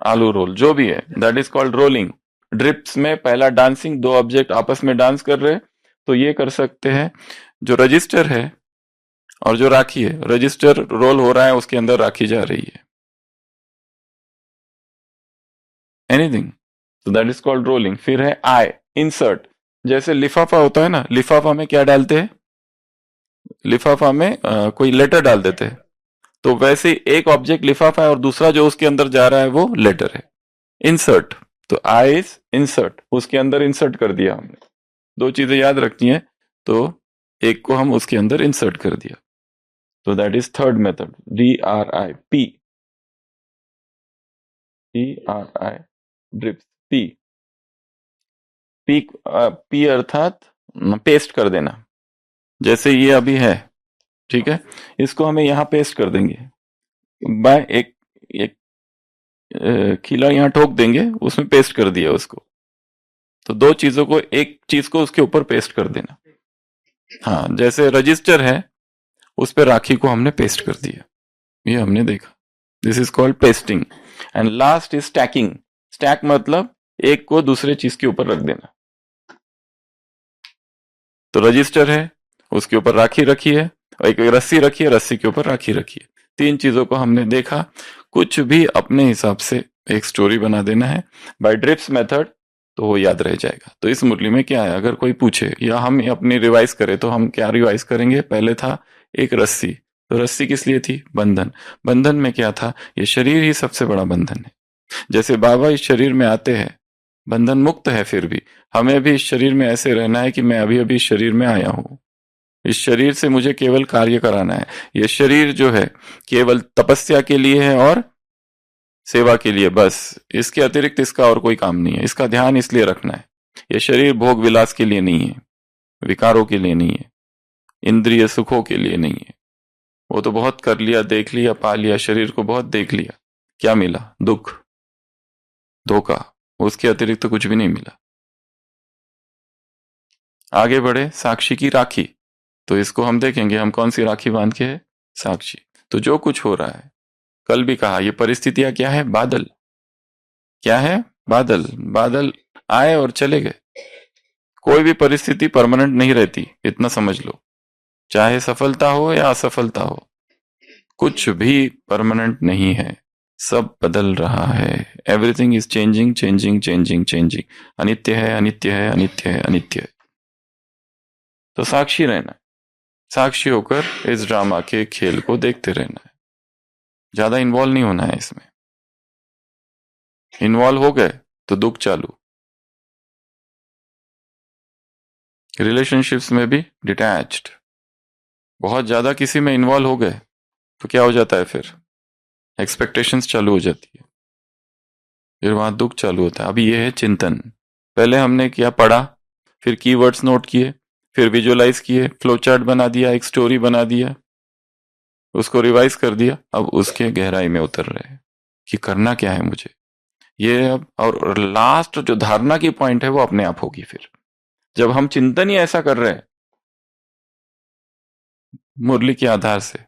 आलू रोल जो भी है, that is called rolling. Drips में पहला डांसिंग, दो ऑब्जेक्ट आपस में डांस कर रहे, तो ये कर सकते हैं। जो रजिस्टर है और जो राखी है, रजिस्टर रोल हो रहा है, उसके अंदर राखी जा रही है, एनीथिंग, तो दैट इज कॉल्ड रोलिंग। फिर है आई, इंसर्ट। जैसे लिफाफा होता है ना, लिफाफा में क्या डालते हैं? लिफाफा में कोई लेटर डाल देते हैं। तो वैसे एक ऑब्जेक्ट लिफाफा है और दूसरा जो उसके अंदर जा रहा है वो लेटर है। इंसर्ट, तो आई इज इंसर्ट, उसके अंदर इंसर्ट कर दिया हमने। दो चीजें याद रखनी है, तो एक को हम उसके अंदर इंसर्ट कर दिया। तो that is third method, DRIP, DRI, drips. P, P अर्थात पेस्ट कर देना। जैसे ये अभी है, ठीक है, इसको हमें यहां पेस्ट कर देंगे बाय एक एक खीला यहां ठोक देंगे, उसमें पेस्ट कर दिया उसको। तो दो चीजों को, एक चीज को उसके ऊपर पेस्ट कर देना। हाँ, जैसे रजिस्टर है उस पर राखी को हमने पेस्ट कर दिया, ये हमने देखा। This is called pasting. And last is stacking. Stack मतलब एक को दूसरे चीज के ऊपर रख देना। तो रजिस्टर है, उसके ऊपर राखी रखी है, और एक रस्सी रखी है, रस्सी के ऊपर राखी रखी है। तीन चीजों को हमने देखा। कुछ भी अपने हिसाब से एक स्टोरी बना देना है बाय ड्रिप्स मेथड, तो वो याद रह जाएगा। तो इस मुरली में क्या है, अगर कोई पूछे या हम अपनी रिवाइज करें, तो हम क्या रिवाइज करेंगे? पहले था एक रस्सी। तो रस्सी किस लिए थी? बंधन। बंधन में क्या था? ये शरीर ही सबसे बड़ा बंधन है। जैसे बाबा इस शरीर में आते हैं, बंधन मुक्त है, फिर भी हमें भी इस शरीर में ऐसे रहना है कि मैं अभी अभी इस शरीर में आया हूं, इस शरीर से मुझे केवल कार्य कराना है। ये शरीर जो है केवल तपस्या के लिए है और सेवा के लिए, बस। इसके अतिरिक्त इसका और कोई काम नहीं है। इसका ध्यान इसलिए रखना है। ये शरीर भोग विलास के लिए नहीं है, विकारों के लिए नहीं है, इंद्रिय सुखों के लिए नहीं है। वो तो बहुत कर लिया, देख लिया, पा लिया, शरीर को बहुत देख लिया, क्या मिला? दुख, धोखा। उसके अतिरिक्त तो कुछ भी नहीं मिला। आगे बढ़े, साक्षी की राखी। तो इसको हम देखेंगे, हम कौन सी राखी बांध के है? साक्षी। तो जो कुछ हो रहा है, कल भी कहा, ये परिस्थितियां क्या है? बादल। क्या है? बादल। बादल आए और चले गए। कोई भी परिस्थिति परमानेंट नहीं रहती, इतना समझ लो। चाहे सफलता हो या असफलता हो, कुछ भी परमानेंट नहीं है, सब बदल रहा है। Everything is changing changing changing changing. अनित्य है, अनित्य है, अनित्य है, अनित्य है। तो साक्षी रहना है, साक्षी होकर इस ड्रामा के खेल को देखते रहना है। ज्यादा इन्वॉल्व नहीं होना है इसमें। इन्वॉल्व हो गए तो दुख चालू। रिलेशनशिप्स में भी डिटैच्ड। बहुत ज्यादा किसी में इन्वॉल्व हो गए तो क्या हो जाता है फिर? एक्सपेक्टेशंस चालू हो जाती है, फिर वहां दुख चालू होता है। अभी ये है चिंतन। पहले हमने क्या पढ़ा, फिर कीवर्ड्स नोट किए, फिर विजुअलाइज किए, फ्लो चार्ट बना दिया, एक स्टोरी बना दिया, उसको रिवाइज कर दिया। अब उसके गहराई में उतर रहे हैं कि करना क्या है मुझे ये अब। और लास्ट जो धारणा की पॉइंट है वो अपने आप होगी। फिर जब हम चिंतन ही ऐसा कर रहे हैं मुरली के आधार से,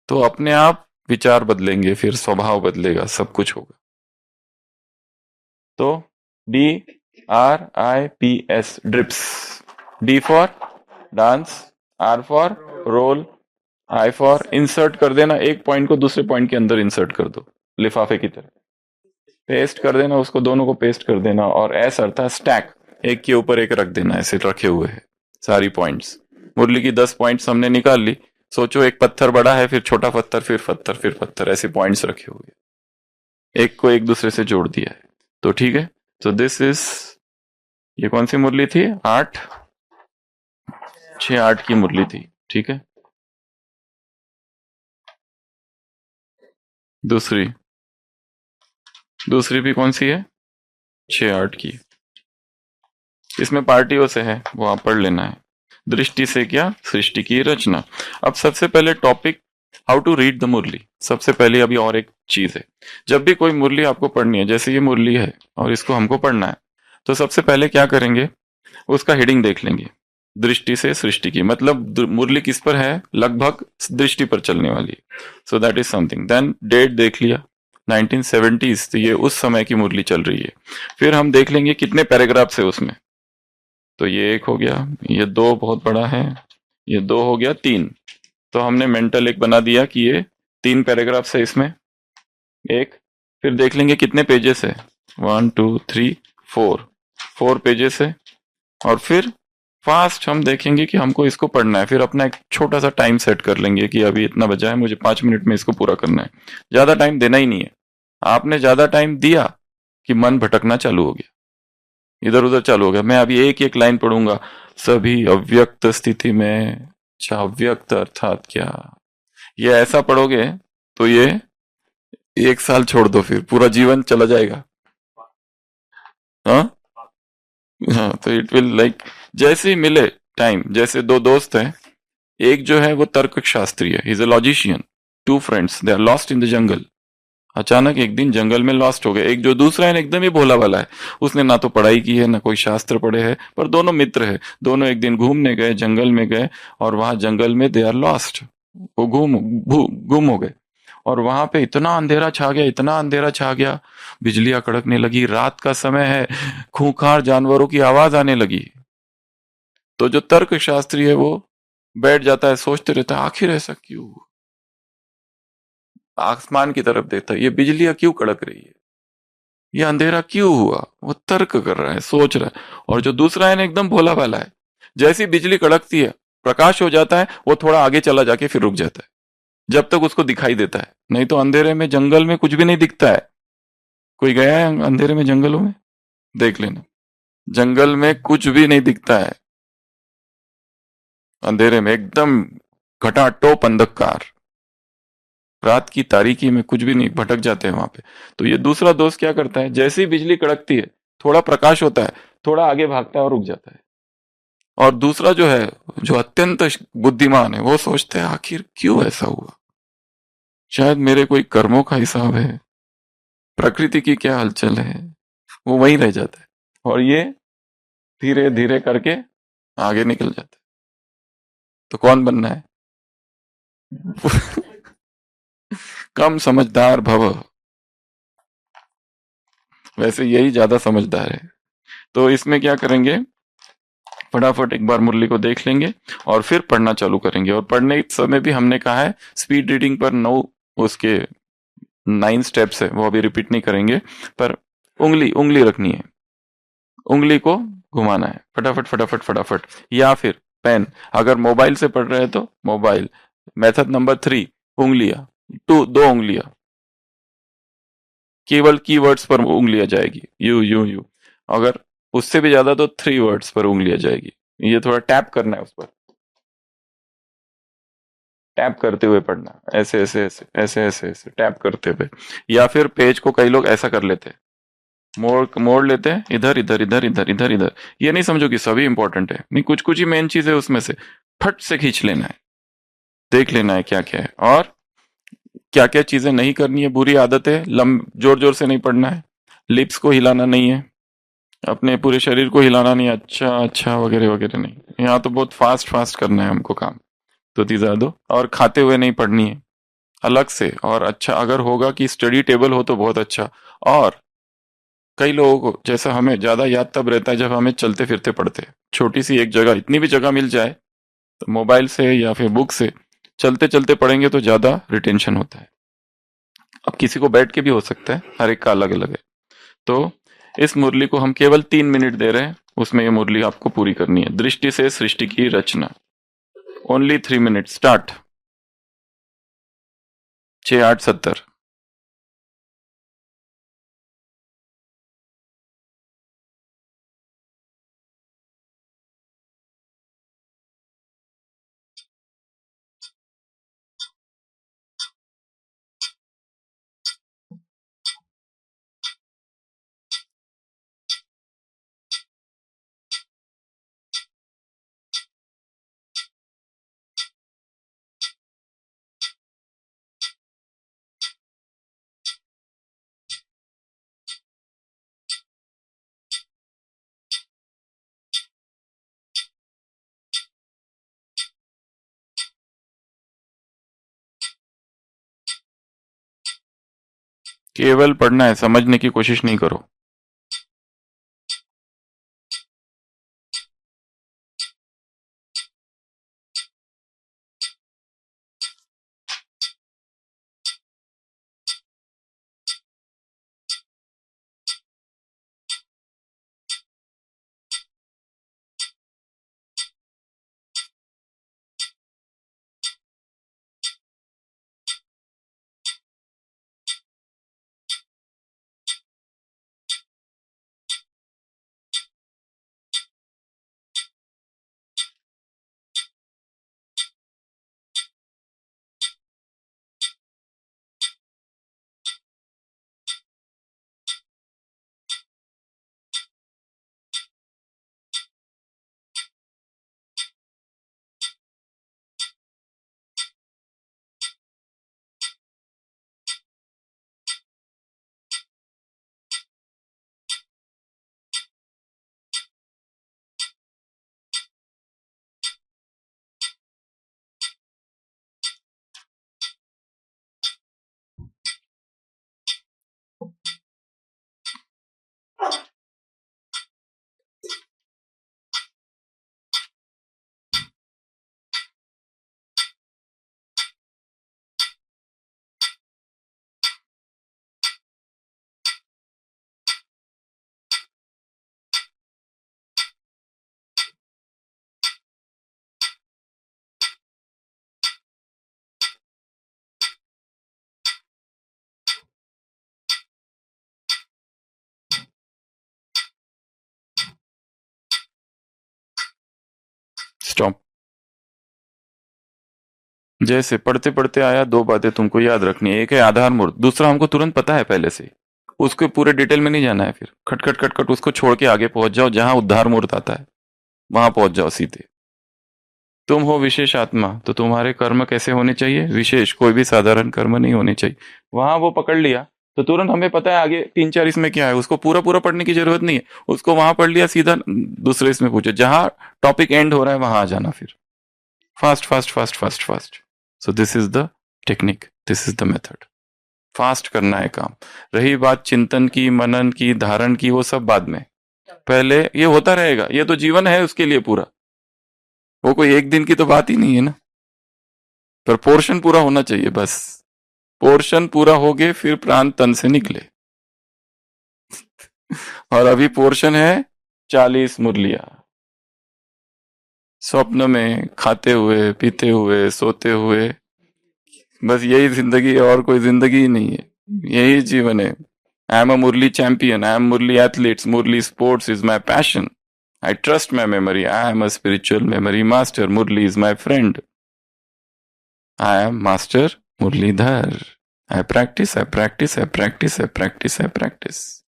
तो अपने आप विचार बदलेंगे, फिर स्वभाव बदलेगा, सब कुछ होगा। तो DRIPS, DRIPS. D for dance, R for roll, I for insert कर देना, एक पॉइंट को दूसरे पॉइंट के अंदर इंसर्ट कर दो, लिफाफे की तरह पेस्ट कर देना, उसको दोनों को पेस्ट कर देना। और S अर्थात स्टैक, एक के ऊपर एक रख देना, ऐसे रखे हुए हैं सारी पॉइंट्स। मुरली की 10 पॉइंट्स हमने निकाल ली। सोचो एक पत्थर बड़ा है, फिर छोटा पत्थर, फिर पत्थर, फिर पत्थर, ऐसे पॉइंट्स रखे हुए, एक को एक दूसरे से जोड़ दिया है। तो ठीक है, तो दिस इज, ये कौन सी मुरली थी? 8, 6, 8 की मुरली थी। ठीक है, दूसरी दूसरी भी कौन सी है? 6, 8 की। इसमें पार्टियों से है, वो आप पढ़ लेना है। दृष्टि से क्या? सृष्टि की रचना। अब सबसे पहले topic, how to read the Murli. सबसे पहले अभी और एक चीज है, जब भी कोई मुरली आपको पढ़नी है, जैसे ये मुरली है और इसको हमको पढ़ना है, तो सबसे पहले क्या करेंगे, उसका हेडिंग देख लेंगे। दृष्टि से सृष्टि की, मतलब मुरली किस पर है? लगभग दृष्टि पर चलने वाली है। So that is something. Then date देख लिया, 1970s, तो ये उस समय की मुरली चल रही है। फिर हम देख लेंगे कितने पैराग्राफ्स है उसमें। तो ये एक हो गया, ये 2 बहुत बड़ा है, ये 2 हो गया, 3। तो हमने मेंटल एक बना दिया कि ये 3 पैराग्राफ्स है इसमें, एक। फिर देख लेंगे कितने पेजेस है, 1 2 3 4 पेजेस है। और फिर फास्ट हम देखेंगे कि हमको इसको पढ़ना है। फिर अपना एक छोटा सा टाइम सेट कर लेंगे कि अभी इतना बचा है, मुझे 5 मिनट में इसको पूरा करना है। ज्यादा टाइम देना ही नहीं है। आपने ज्यादा टाइम दिया कि मन भटकना चालू हो गया, इधर उधर चालू हो गया। मैं अभी एक एक लाइन पढ़ूंगा, सभी अव्यक्त स्थिति में। अच्छा, अव्यक्त अर्थात क्या? ये ऐसा पढ़ोगे तो ये 1 साल छोड़ दो, फिर पूरा जीवन चला जाएगा। हाँ हाँ, तो इट विल लाइक, जैसे ही मिले टाइम, जैसे 2 दोस्त हैं, एक जो है वो तर्क शास्त्री है, is a logician. 2 friends, they are lost in the jungle. अचानक एक दिन जंगल में लॉस्ट हो गए। एक जो दूसरा है एकदम ही भोला वाला है, उसने ना तो पढ़ाई की है ना कोई शास्त्र पढ़े है, पर दोनों मित्र है। दोनों एक दिन घूमने गए, जंगल में गए, और वहां जंगल में दे आर लॉस्ट, वो गुम हो गए। और वहां पे इतना अंधेरा छा गया, इतना अंधेरा छा गया, बिजलियां कड़कने लगी, रात का समय है, खूंखार जानवरों की आवाज आने लगी। तो जो तर्क शास्त्री है वो बैठ जाता है, सोचते रहता है आखिर ऐसा क्यों हुआ? आसमान की तरफ देखता है, ये बिजलियां क्यों कड़क रही है, ये अंधेरा क्यों हुआ? वो तर्क कर रहा है, सोच रहा है। और जो दूसरा है ना, एकदम भोला भाला है, जैसी बिजली कड़कती है, प्रकाश हो जाता है, वो थोड़ा आगे चला जाके फिर रुक जाता है, जब तक उसको दिखाई देता है। नहीं तो अंधेरे में जंगल में कुछ भी नहीं दिखता है। कोई गया है अंधेरे में जंगलों में? देख लेना, जंगल में कुछ भी नहीं दिखता है, अंधेरे में एकदम घटाटोप अंधकार, रात की तारीकी में कुछ भी नहीं, भटक जाते हैं वहां पे। तो ये दूसरा दोस्त क्या करता है, जैसी बिजली कड़कती है, थोड़ा प्रकाश होता है, थोड़ा आगे भागता है और रुक जाता है। और दूसरा जो है, जो अत्यंत बुद्धिमान है, वो सोचता है आखिर क्यों ऐसा हुआ? शायद मेरे कोई कर्मों का हिसाब है, प्रकृति की क्या हलचल है। वो वहीं रह जाता है, और ये धीरे धीरे करके आगे निकल जाता है। तो कौन बनना है? कम समझदार भव। वैसे यही ज्यादा समझदार है। तो इसमें क्या करेंगे, फटाफट एक बार मुरली को देख लेंगे और फिर पढ़ना चालू करेंगे। और पढ़ने के समय भी हमने कहा है स्पीड रीडिंग पर 9, उसके 9 स्टेप्स है, वो अभी रिपीट नहीं करेंगे, पर उंगली उंगली रखनी है, उंगली को घुमाना है, फटाफट फटाफट फटाफट। या फिर पेन, अगर मोबाइल से पढ़ रहे हैं तो मोबाइल। मेथड नंबर 3, उंगलियां, 2 उंगलियां, केवल कीवर्ड्स पर उंगलियां जाएगी, यू यू यू। अगर उससे भी ज्यादा तो 3 वर्ड्स पर उंगलियां जाएगी। ये थोड़ा टैप करना है उस पर। टैप करते हुए पढ़ना, ऐसे ऐसे ऐसे ऐसे ऐसे ऐसे टैप करते हुए। या फिर पेज को कई लोग ऐसा कर लेते हैं, मोड़ मोड़ लेते हैं, इधर इधर इधर इधर इधर इधर। ये नहीं समझो कि सभी इंपॉर्टेंट है, नहीं, कुछ कुछ ही मेन चीज है, उसमें से फट से खींच लेना है, देख लेना है क्या क्या है और क्या क्या चीजें नहीं करनी है। बुरी आदत है, जोर जोर से नहीं पढ़ना है, लिप्स को हिलाना नहीं है, अपने पूरे शरीर को हिलाना नहीं, अच्छा अच्छा वगैरह वगैरह नहीं। यहाँ तो बहुत फास्ट फास्ट करना है हमको काम, तो तीजा दो। और खाते हुए नहीं पढ़नी है, अलग से। और अच्छा अगर होगा कि स्टडी टेबल हो तो बहुत अच्छा। और कई लोगों को जैसा हमें ज्यादा याद तब रहता है जब हमें चलते फिरते पढ़ते हैं। छोटी सी एक जगह, इतनी भी जगह मिल जाए तो मोबाइल से या फिर बुक से चलते चलते पढ़ेंगे तो ज्यादा रिटेंशन होता है। अब किसी को बैठ के भी हो सकता है, हर एक का अलग अलग है। तो इस मुरली को हम केवल 3 मिनट दे रहे हैं, उसमें ये मुरली आपको पूरी करनी है। दृष्टि से सृष्टि की रचना, ओनली 3 मिनट। स्टार्ट। 6 8 70। केवल पढ़ना है, समझने की कोशिश नहीं करो। स्टॉप। जैसे पढ़ते पढ़ते आया, दो बातें तुमको याद रखनी है। एक है आधार मूर्त, दूसरा हमको तुरंत पता है पहले से, उसके पूरे डिटेल में नहीं जाना है। फिर खटखट खटखट उसको छोड़ के आगे पहुंच जाओ, जहां उद्धार मूर्त आता है वहां पहुंच जाओ सीधे। तुम हो विशेष आत्मा, तो तुम्हारे कर्म कैसे होने चाहिए? विशेष, कोई भी साधारण कर्म नहीं होने चाहिए। वहां वो पकड़ लिया तो तुरंत हमें पता है आगे 3 4 इसमें क्या है, उसको पूरा पूरा पढ़ने की जरूरत नहीं है। उसको वहां पढ़ लिया, सीधा दूसरे इसमें पूछे, जहां टॉपिक एंड हो रहा है वहां आ जाना। फिर fast fast fast fast fast. So this is the technique, this is the method. Fast करना है काम। रही बात चिंतन की, मनन की, धारण की, वो सब बाद में। पहले ये होता रहेगा, ये तो जीवन है उसके लिए पूरा, वो कोई एक दिन की तो बात ही नहीं है ना। पर पोर्शन पूरा होना चाहिए बस। पोर्शन पूरा हो गए फिर प्राण तन से निकले। और अभी पोर्शन है 40 मुरलिया। स्वप्न में, खाते हुए, पीते हुए, सोते हुए, बस यही जिंदगी है, और कोई जिंदगी ही नहीं है, यही जीवन है। I am a Murli champion, I am Murli athletes, Murli sports is my passion, I trust my memory, I am a spiritual memory master, Murli is my friend. I am Master Murlidhar. I practice, I practice, I practice, I practice, I practice.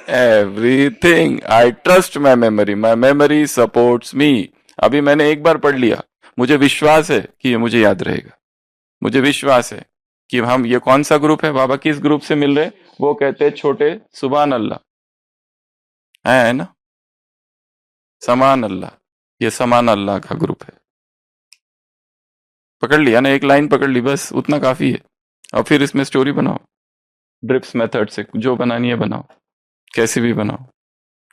Everything. I trust my memory. My memory supports me. अभी मैंने एक बार पढ़ लिया, मुझे विश्वास है कि ये मुझे याद रहेगा. मुझे विश्वास है कि हम, ये कौन सा ग्रुप है बाबा, किस ग्रुप से मिल रहे, वो कहते हैं छोटे सुभान अल्लाह, है ना, समान अल्लाह, ये समान अल्लाह का ग्रुप है. पकड़ लिया ना, एक लाइन पकड़ ली, बस उतना काफी है. और फिर इसमें स्टोरी बनाओ, ड्रिप्स मेथड से जो बनानी है बनाओ, कैसे भी बनाओ,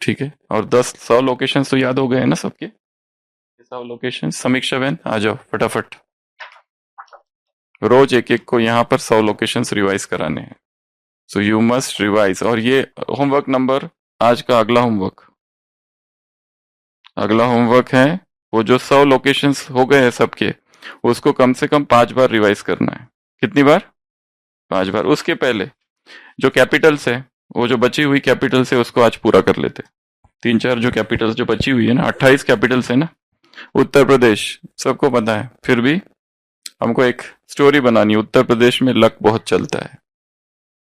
ठीक है. और 10-100 लोकेशन तो याद हो गए हैं ना सबके, 100 लोकेशन. समीक्षा बहन आ जाओ फटाफट, रोज एक एक को यहाँ पर 100 लोकेशन रिवाइज कराने हैं. So you must revise. और ये होमवर्क नंबर, आज का अगला होमवर्क है, वो जो 100 लोकेशंस हो गए हैं सबके, उसको कम से कम 5 बार रिवाइज करना है. कितनी बार? 5 बार. उसके पहले जो कैपिटल्स है, वो जो बची हुई कैपिटल्स है उसको आज पूरा कर लेते. 3-4 जो कैपिटल्स जो बची हुई है ना, 28 कैपिटल्स है ना. उत्तर प्रदेश सबको पता है, फिर भी हमको एक स्टोरी बनानी है. उत्तर प्रदेश में लक बहुत चलता है.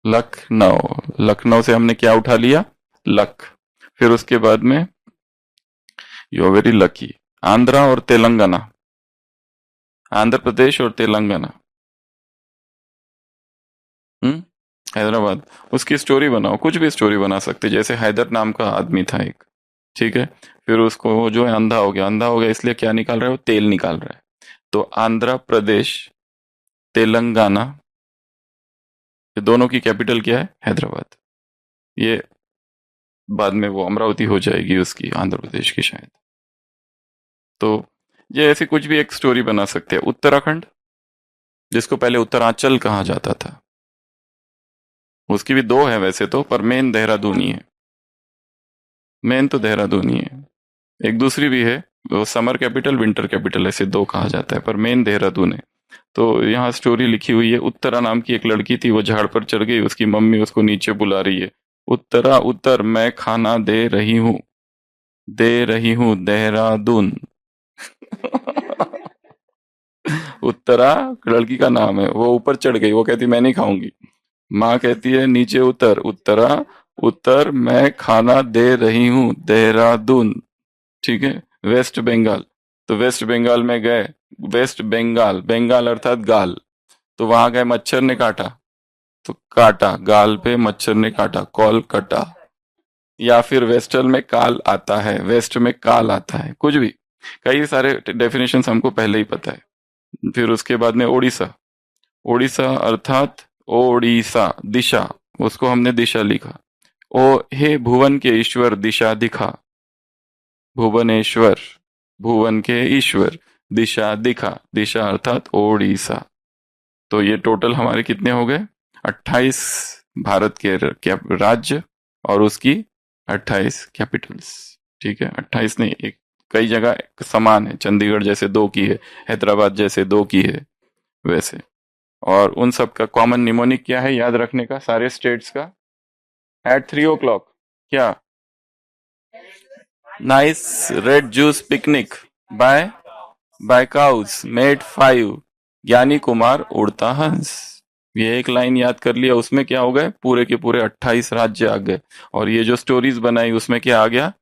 लखनऊ से हमने क्या उठा लिया? लक. फिर उसके बाद में you are very lucky. Andhra और तेलंगाना, आंध्र प्रदेश और तेलंगाना, हैदराबाद. उसकी स्टोरी बनाओ, कुछ भी स्टोरी बना सकते, जैसे हैदर नाम का आदमी था एक, ठीक है. फिर उसको वो जो है अंधा हो गया, इसलिए क्या निकाल रहा है वो? तेल निकाल रहा है. तो आंध्र प्रदेश, तेलंगाना, ये दोनों की कैपिटल क्या है? हैदराबाद. ये बाद में वो अमरावती हो जाएगी उसकी, आंध्र प्रदेश की शायद. तो ये ऐसी कुछ भी एक स्टोरी बना सकते हैं. उत्तराखंड, जिसको पहले उत्तरांचल कहा जाता था, उसकी भी 2 है वैसे तो, पर मेन देहरादून ही है. मेन तो देहरादून ही है. एक दूसरी भी है, वो समर कैपिटल, विंटर कैपिटल, ऐसे 2 कहा जाता है, पर मेन देहरादून है. तो यहाँ स्टोरी लिखी हुई है. उत्तरा नाम की एक लड़की थी, वो झाड़ पर चढ़ गई, उसकी मम्मी उसको नीचे बुला रही है. उत्तरा उतर, मैं खाना दे रही हूँ देहरादून. उत्तरा लड़की का नाम है. वो ऊपर चढ़ गई, वो कहती मैं नहीं खाऊंगी. माँ कहती है नीचे उतर. उत्तरा उतर, मैं खाना दे रही हूँ देहरादून. ठीक है. वेस्ट बंगाल, तो वेस्ट बंगाल में गए. वेस्ट बंगाल, बंगाल अर्थात गाल, तो वहां गए, मच्छर ने काटा, तो काटा गाल पे, मच्छर ने काटा, कॉल कटा. या फिर वेस्टर्न में काल आता है, वेस्ट में काल आता है, कुछ भी. कई सारे डेफिनेशन हमको पहले ही पता है. फिर उसके बाद में ओडिशा, ओडिशा अर्थात ओडिशा, दिशा, उसको हमने दिशा लिखा. ओ हे भुवन के ईश्वर, दिशा दिखा. भुवनेश्वर, भुवन के ईश्वर, दिशा दिखा, दिशा अर्थात ओडिशा. तो ये टोटल हमारे कितने हो गए? 28 भारत के राज्य और उसकी 28 कैपिटल्स. ठीक है. 28 नहीं, एक कई जगह समान है. चंडीगढ़ जैसे 2 की है, हैदराबाद जैसे 2 की है, वैसे. और उन सब का कॉमन निमोनिक क्या है याद रखने का, सारे स्टेट्स का? एट 3 o'clock क्या? Nice red juice picnic by cows made 5. Gyani Kumar उड़ता हंस. ये एक लाइन याद कर लिया, उसमें क्या हो गए? पूरे के पूरे 28 राज्य आ गए. और ये जो स्टोरीज बनाई उसमें क्या आ गया?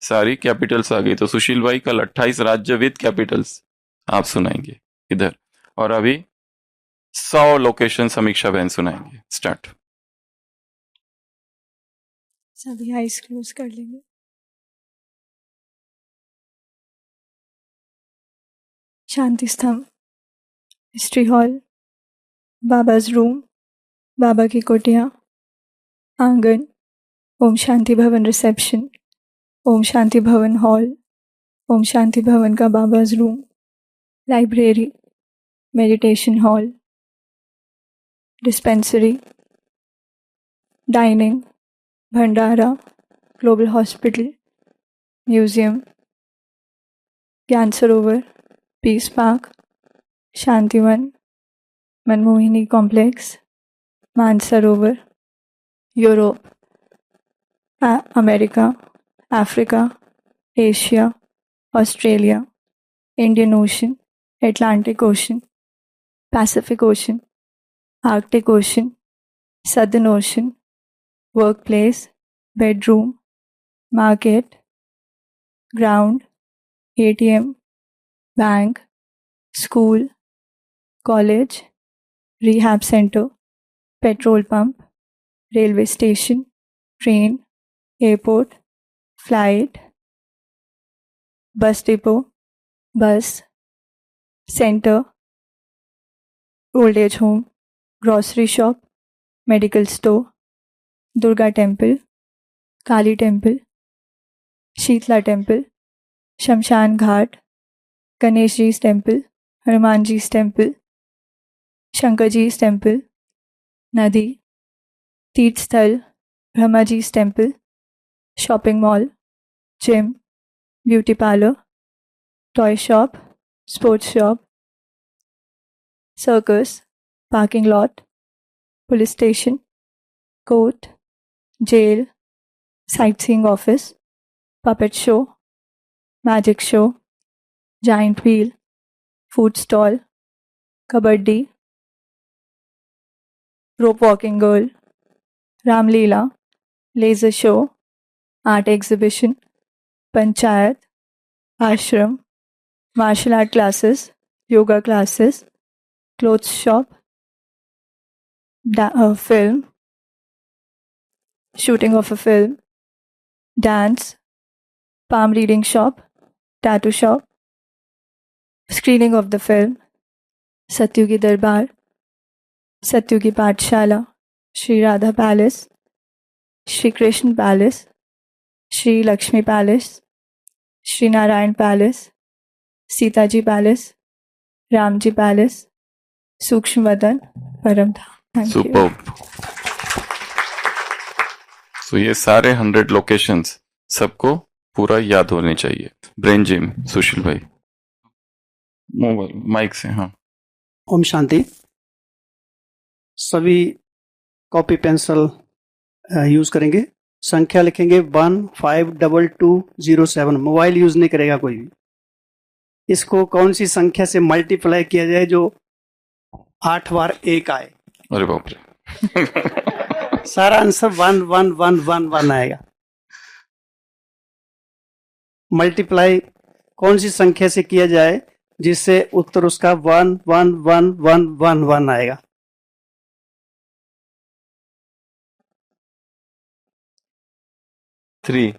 सारी कैपिटल्स आ गई. तो सुशील भाई कल 28 राज्य विद कैपिटल्स आप सुनाएंगे इधर. और अभी 100 लोकेशन समीक्षा बहन सुनाएंगे. स्टार्ट. सभी आइज क्लोज कर लेंगे. शांति स्तंभ, हिस्ट्री हॉल, बाबाज रूम, बाबा की कुटिया, आंगन, ओम शांति भवन रिसेप्शन, ओम शांति भवन हॉल, ओम शांति भवन का Baba's room, library, meditation hall, dispensary, dining, भंडारा, global hospital, museum, Gyan Sarovar, peace park, Shantivan, Manmohini complex, Mansarovar, Europe, America, Africa, Asia, Australia, Indian Ocean, Atlantic Ocean, Pacific Ocean, Arctic Ocean, Southern Ocean, workplace, bedroom, market, ground, ATM, bank, school, college, rehab center, petrol pump, railway station, train, airport, flight, bus depot, bus, center, old age home, grocery shop, medical store, Durga temple, Kali temple, Sheetla temple, Shamshan Ghat, Ganesh Ji's temple, Hanuman Ji's temple, Shankar Ji's temple, Nadi, Teerth Sthal, Brahma Ji's temple, shopping mall, gym, beauty parlor, toy shop, sports shop, circus, parking lot, police station, court, jail, sightseeing office, puppet show, magic show, giant wheel, food stall, kabaddi, rope walking girl, Ramleela, laser show, art exhibition, panchayat, ashram, martial art classes, yoga classes, clothes shop, film, shooting of a film, dance, palm reading shop, tattoo shop, screening of the film, Satyugi Darbar, Satyugi Pathshala, Sri Radha Palace, Sri Krishna Palace, Sri Lakshmi Palace, Sri Narayan Palace, Sita Ji Palace, Ramji Palace, Sukshmavadan, Paramdham. Thank you. Superb. तो ये सारे 100 locations सबको पूरा याद होने चाहिए। Brain gym, सुशील भाई, mobile mic से। हाँ, ओम शांति। सभी कॉपी पेंसिल यूज करेंगे, संख्या लिखेंगे 152207। मोबाइल यूज नहीं करेगा कोई भी। इसको कौन सी संख्या से मल्टीप्लाई किया जाए जो 8 बार 1 आए? अरे बाप रे। सारा आंसर 1111 आएगा। मल्टीप्लाई कौन सी संख्या से किया जाए जिससे उत्तर उसका 111111 आएगा? थ्री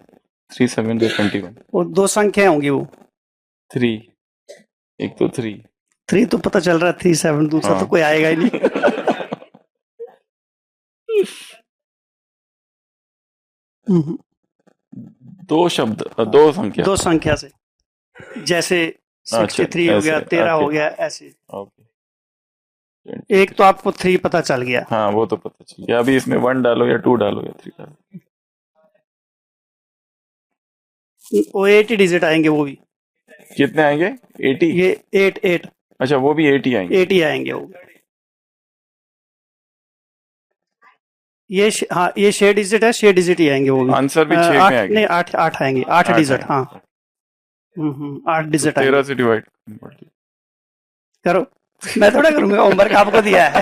3 7 21। वो 2 संख्याएं होंगी। वो 3, एक तो 3 तो पता चल रहा है 3 7, दूसरा हाँ। तो कोई आएगा ही नहीं। दो शब्द, दो संख्या, 2 संख्या से, जैसे 63 हो गया, 13 हो गया, ऐसे। एक तो आपको 3 पता चल गया। हाँ, वो तो पता चल गया। अभी इसमें 1 डालो या 2 डालो या 3 डालो। वो 80 डिजिट आएंगे। वो भी कितने आएंगे? 80। ये 8 अच्छा, वो भी 80 आएंगे। 80 आएंगे वो। ये हाँ, ये 6 डिजिट है, 6 डिजिट ही आएंगे वो भी। आंसर भी 6 में आएंगे। नहीं, 8 आएंगे, 8 डिजिट। हाँ, 8 डिजिट आएंगे। 13 से डिवाइड करो। मैं थोड़ा करूंगा, होमवर्क आपको दिया है।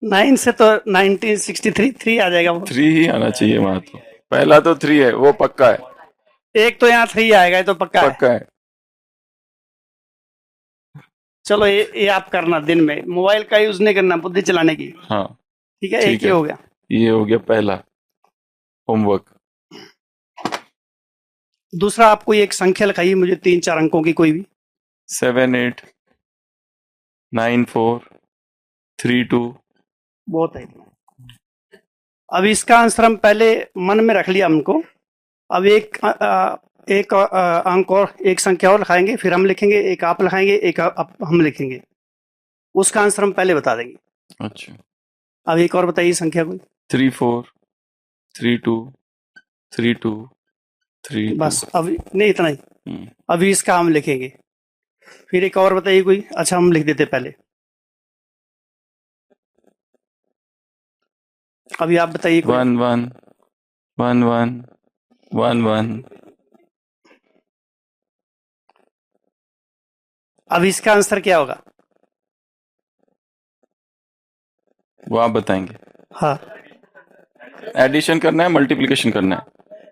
नाइन से तो 1963 आ जाएगा। वो 3 ही आना चाहिए वहां। तो पहला तो 3 है, वो पक्का है। एक तो यहाँ 3 आएगा, ये तो पक्का है। चलो, ये आप करना दिन में। मोबाइल का यूज नहीं करना, बुद्धि चलाने की। हाँ, ठीक है। एक ही हो गया। ये हो गया पहला होमवर्क। दूसरा, आपको एक संख्या लिखाइए मुझे, 3-4 अंकों की कोई भी। 7 8 9 4 3 2। बहुत है। अब इसका आंसर हम पहले मन में रख लिया हमको। अब एक अंक और एक संख्या और लिखाएंगे, फिर हम लिखेंगे, एक आप लिखाएंगे, एक हम लिखेंगे। उसका आंसर हम पहले बता देंगे। अच्छा, अब एक और बताइए संख्या कोई। 3 4 3 2 3 2 3। बस, अभी नहीं, इतना ही। अभी इसका हम लिखेंगे, फिर एक और बताइए कोई। अच्छा, हम लिख देते पहले। अभी आप बताइए कोई। 1 1 1 1 1 1। अब इसका आंसर क्या होगा? वो आप बताएंगे। हाँ, एडिशन करना है, मल्टीप्लिकेशन करना है?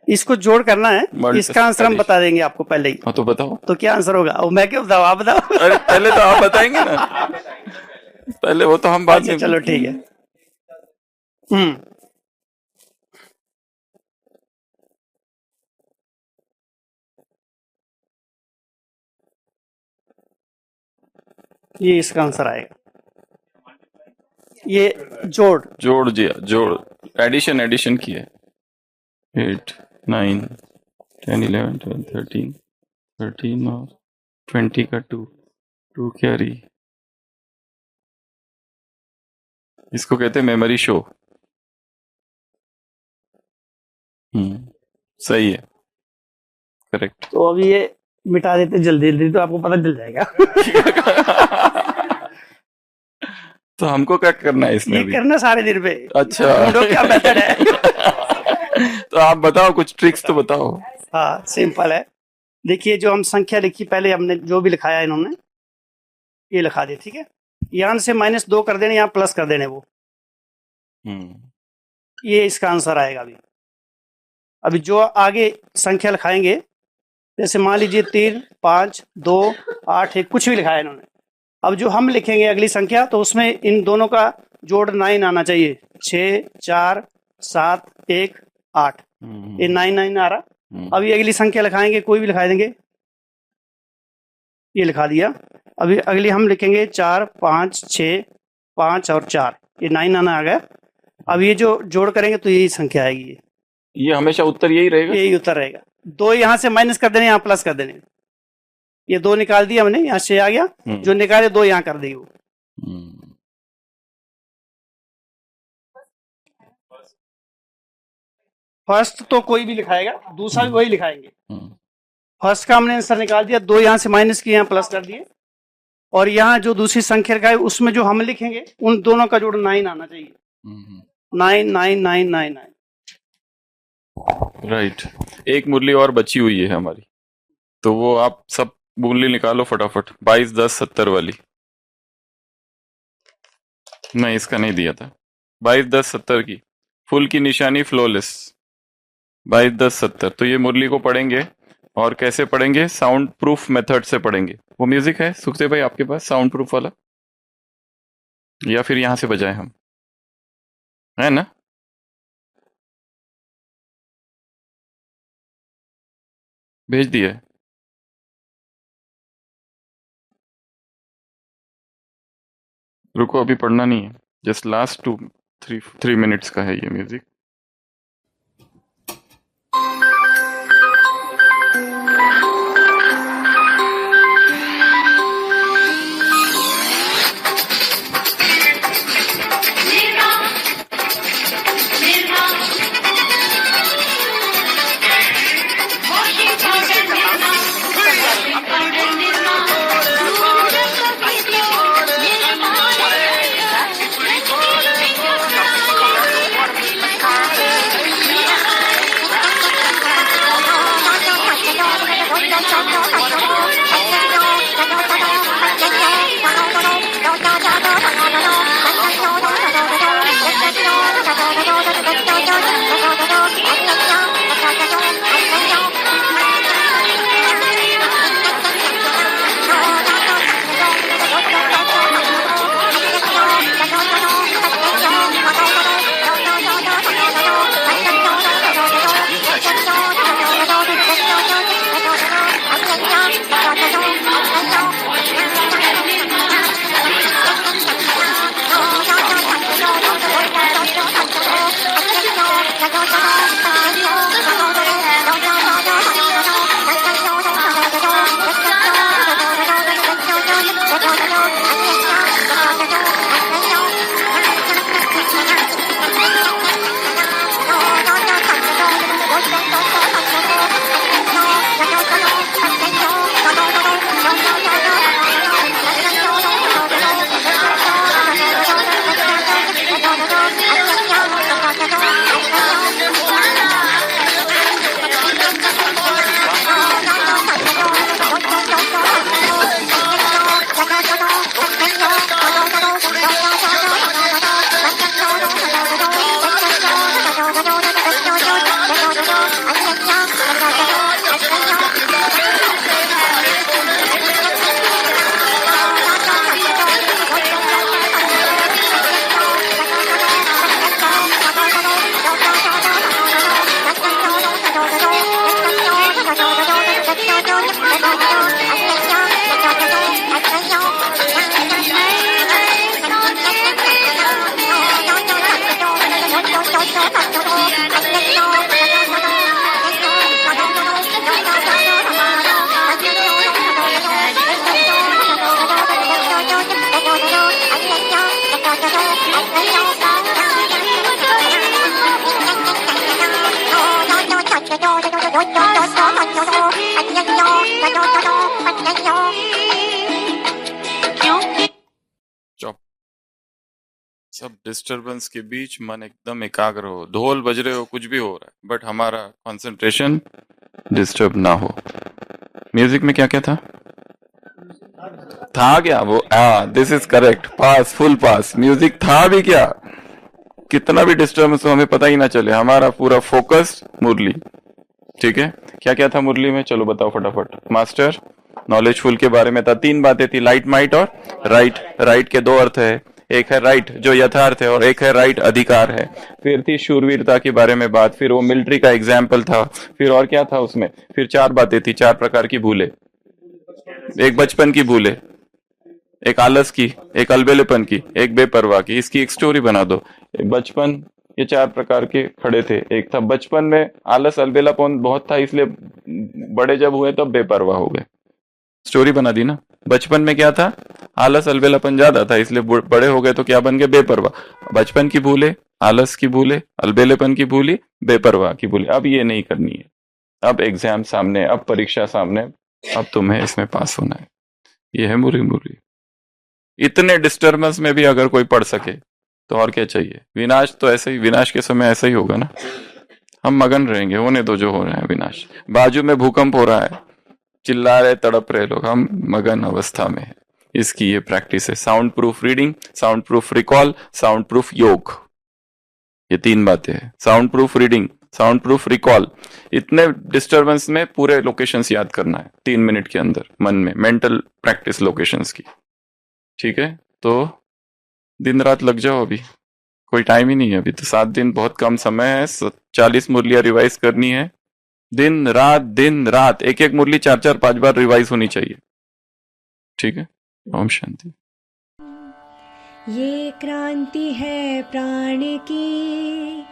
इसको जोड़ करना है। Multi- इसका आंसर हम बता देंगे आपको पहले ही। हाँ तो बताओ। तो क्या आंसर होगा? वो मैं क्यों बताऊं, आप बताओ। अरे पहले तो आप बताएंगे ना, पहले वो तो हम बाद अच्छा में। चलो ठीक है। ये इसका आंसर आएगा। ये जोड़ जोड़ दिया, जोड़, एडिशन की है। 8 9 10 11 12 13 और 20 का 2 कैरी। इसको कहते हैं मेमोरी शो। सही है, करेक्ट। तो अभी ये मिटा देते जल्दी जल्दी, तो आपको पता चल जाएगा। तो हमको क्या करना है इसमें ये अभी? करना सारे दिन पे। अच्छा, ढूंढो क्या मेथड है। तो आप बताओ, कुछ ट्रिक्स तो बताओ। हाँ सिंपल है। देखिए जो हम संख्या लिखी, पहले हमने जो भी लिखाया इन्होंने ये लिखा दिया, ठीक है। यहाँ से -2 कर देने, यहाँ प्लस कर देने वो। ये इसका आंसर आएगा। अभी जो आगे संख्या लिखाएंगे, जैसे मान लीजिए 3 5 2 8 1, कुछ भी लिखा है इन्होंने। अब जो हम लिखेंगे अगली संख्या, तो उसमें इन दोनों का जोड़ 9 आना चाहिए। 6 4 7 1 8, ये 9 आ रहा। अब ये अगली संख्या लिखाएंगे, कोई भी लिखा देंगे। ये लिखा दिया। अभी अगली हम लिखेंगे 4 5 6 5 और 4, ये 9 आना आ गया। अब ये जो जोड़ करेंगे तो यही संख्या आएगी। ये हमेशा उत्तर यही रहेगा? यही उत्तर रहेगा। 2 यहाँ से माइनस कर देने, यहाँ प्लस कर देने। ये 2 निकाल दिया हमने, यहाँ 6 आ गया। जो निकाले 2 यहाँ कर देगी वो। फर्स्ट तो कोई भी लिखाएगा, दूसरा भी वही लिखाएंगे। फर्स्ट का हमने आंसर निकाल दिया, 2 यहाँ से माइनस किए, यहाँ प्लस कर दिए। और यहाँ जो दूसरी संख्या लिखाई, उसमें जो हम लिखेंगे उन दोनों का जोड़ 9 आना चाहिए। 9 9 9 9 9। राइट। एक मुरली और बची हुई है हमारी, तो वो आप सब मुरली निकालो फटाफट। 22 10 70 वाली। नहीं, इसका नहीं दिया था। 22 10 70 की फुल की निशानी फ्लोलेस। 22 10 70। तो ये मुरली को पढ़ेंगे, और कैसे पढ़ेंगे? साउंड प्रूफ मेथड से पढ़ेंगे। वो म्यूजिक है सुखदेव भाई आपके पास साउंड प्रूफ वाला, या फिर यहां से बजाएं हम, है ना? भेज दिया है। रुको, अभी पढ़ना नहीं है, जस्ट लास्ट 3 मिनट्स का है ये म्यूजिक। Thank you. चुप। सब डिस्टरबेंस के बीच मन एकदम एकाग्र हो, ढोल बज रहे हो, कुछ भी हो रहा है, बट हमारा कंसंट्रेशन डिस्टर्ब ना हो। म्यूजिक में क्या क्या था क्या वो? This is correct, pass, full pass. Music था भी क्या, कितना भी डिस्टर्बेंस हो हमें पता ही ना चले, हमारा पूरा फोकस मुरली। ठीक है, क्या क्या था मुरली में, चलो बताओ फटाफट। मास्टर नॉलेजफुल के बारे में था, 3 बातें थी, लाइट, माइट और राइट। राइट के 2 अर्थ है, एक है राइट जो यथार्थ है और एक है राइट अधिकार है। फिर थी शूरवीरता के बारे में बात, फिर वो मिलिट्री का एग्जाम्पल था, फिर और क्या था उसमें, फिर 4 बातें थी, 4 प्रकार की भूले। एक बचपन की भूले, एक आलस की, एक अलबेलेपन की, एक बेपरवाह की। इसकी एक स्टोरी बना दो। बचपन, ये 4 प्रकार के खड़े थे। एक था बचपन में आलस अलबेलापन बहुत था, इसलिए बड़े जब हुए तब बेपरवाह हो गए। स्टोरी बना दी ना। बचपन में क्या था, आलस अलबेलापन ज्यादा था, इसलिए बड़े हो गए तो क्या बन गए, बेपरवाह। बचपन की भूले, आलस की भूले, अलबेलेपन की भूली, बेपरवाह की भूली। अब ये नहीं करनी है, अब एग्जाम सामने, अब परीक्षा सामने, अब तुम्हें इसमें पास होना है। ये है मुरी मुरी। इतने डिस्टर्बेंस में भी अगर कोई पढ़ सके तो और क्या चाहिए। विनाश तो ऐसे ही, विनाश के समय ऐसा ही होगा ना, हम मगन रहेंगे, होने दो जो हो रहे हैं विनाश। बाजू में भूकंप हो रहा है, चिल्ला रहे, तड़प रहे लोग, हम मगन अवस्था में है। इसकी ये प्रैक्टिस है, sound proof reading, sound proof recall, sound proof योग। ये 3 बातें हैं, sound proof reading, sound proof recall. इतने डिस्टर्बेंस में पूरे लोकेशंस याद करना है 3 मिनट के अंदर, मन में मेंटल प्रैक्टिस लोकेशंस की। ठीक है, तो दिन रात लग जाओ, अभी कोई टाइम ही नहीं है, अभी तो 7 दिन बहुत कम समय है। 40 मुरलियां रिवाइज करनी है, दिन रात एक एक मुरली 4-4, 5 बार रिवाइज होनी चाहिए। ठीक है, ओम शांति। ये क्रांति है प्राण की,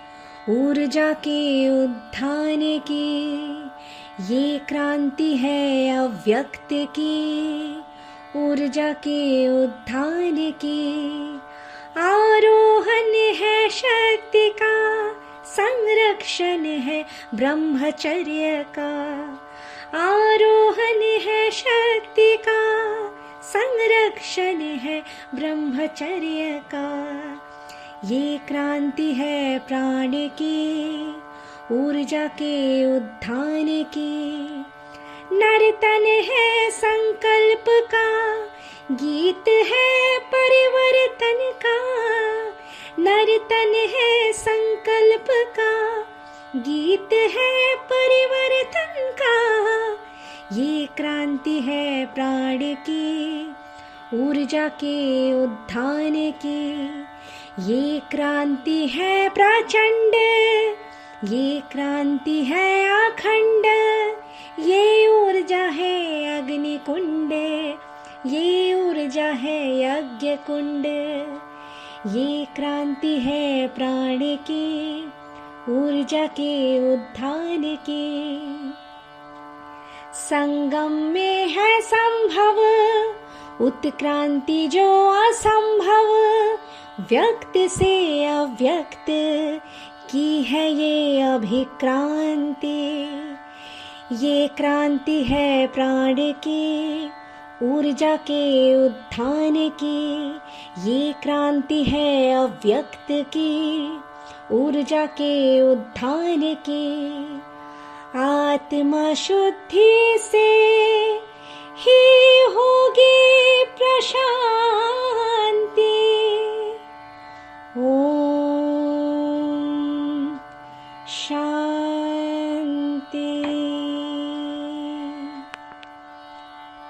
ऊर्जा के उत्थान की। ये क्रांति है अव्यक्त की, ऊर्जा के उत्थान की। आरोहण है शक्ति का, संरक्षण है ब्रह्मचर्य का। आरोहण है शक्ति का, संरक्षण है ब्रह्मचर्य का। ये क्रांति है प्राण की, ऊर्जा के उत्थान की। नर्तन है संकल्प का, गीत है परिवर्तन का। नर्तन है संकल्प का, गीत है परिवर्तन का। ये क्रांति है प्राण की, ऊर्जा के उत्थान की। ये क्रांति है प्रचंड, ये क्रांति है अखंड। ये ऊर्जा है अग्निकुंड, ये ऊर्जा है यज्ञ कुंड। ये क्रांति है प्राण की, ऊर्जा के उत्थान की। संगम में है संभव उत्क्रांति जो असंभव। व्यक्त से अव्यक्त की है ये अभिक्रांति। ये क्रांति है प्राण की, ऊर्जा के उत्थान की। ये क्रांति है अव्यक्त की, ऊर्जा के उत्थान की। आत्मा शुद्धि से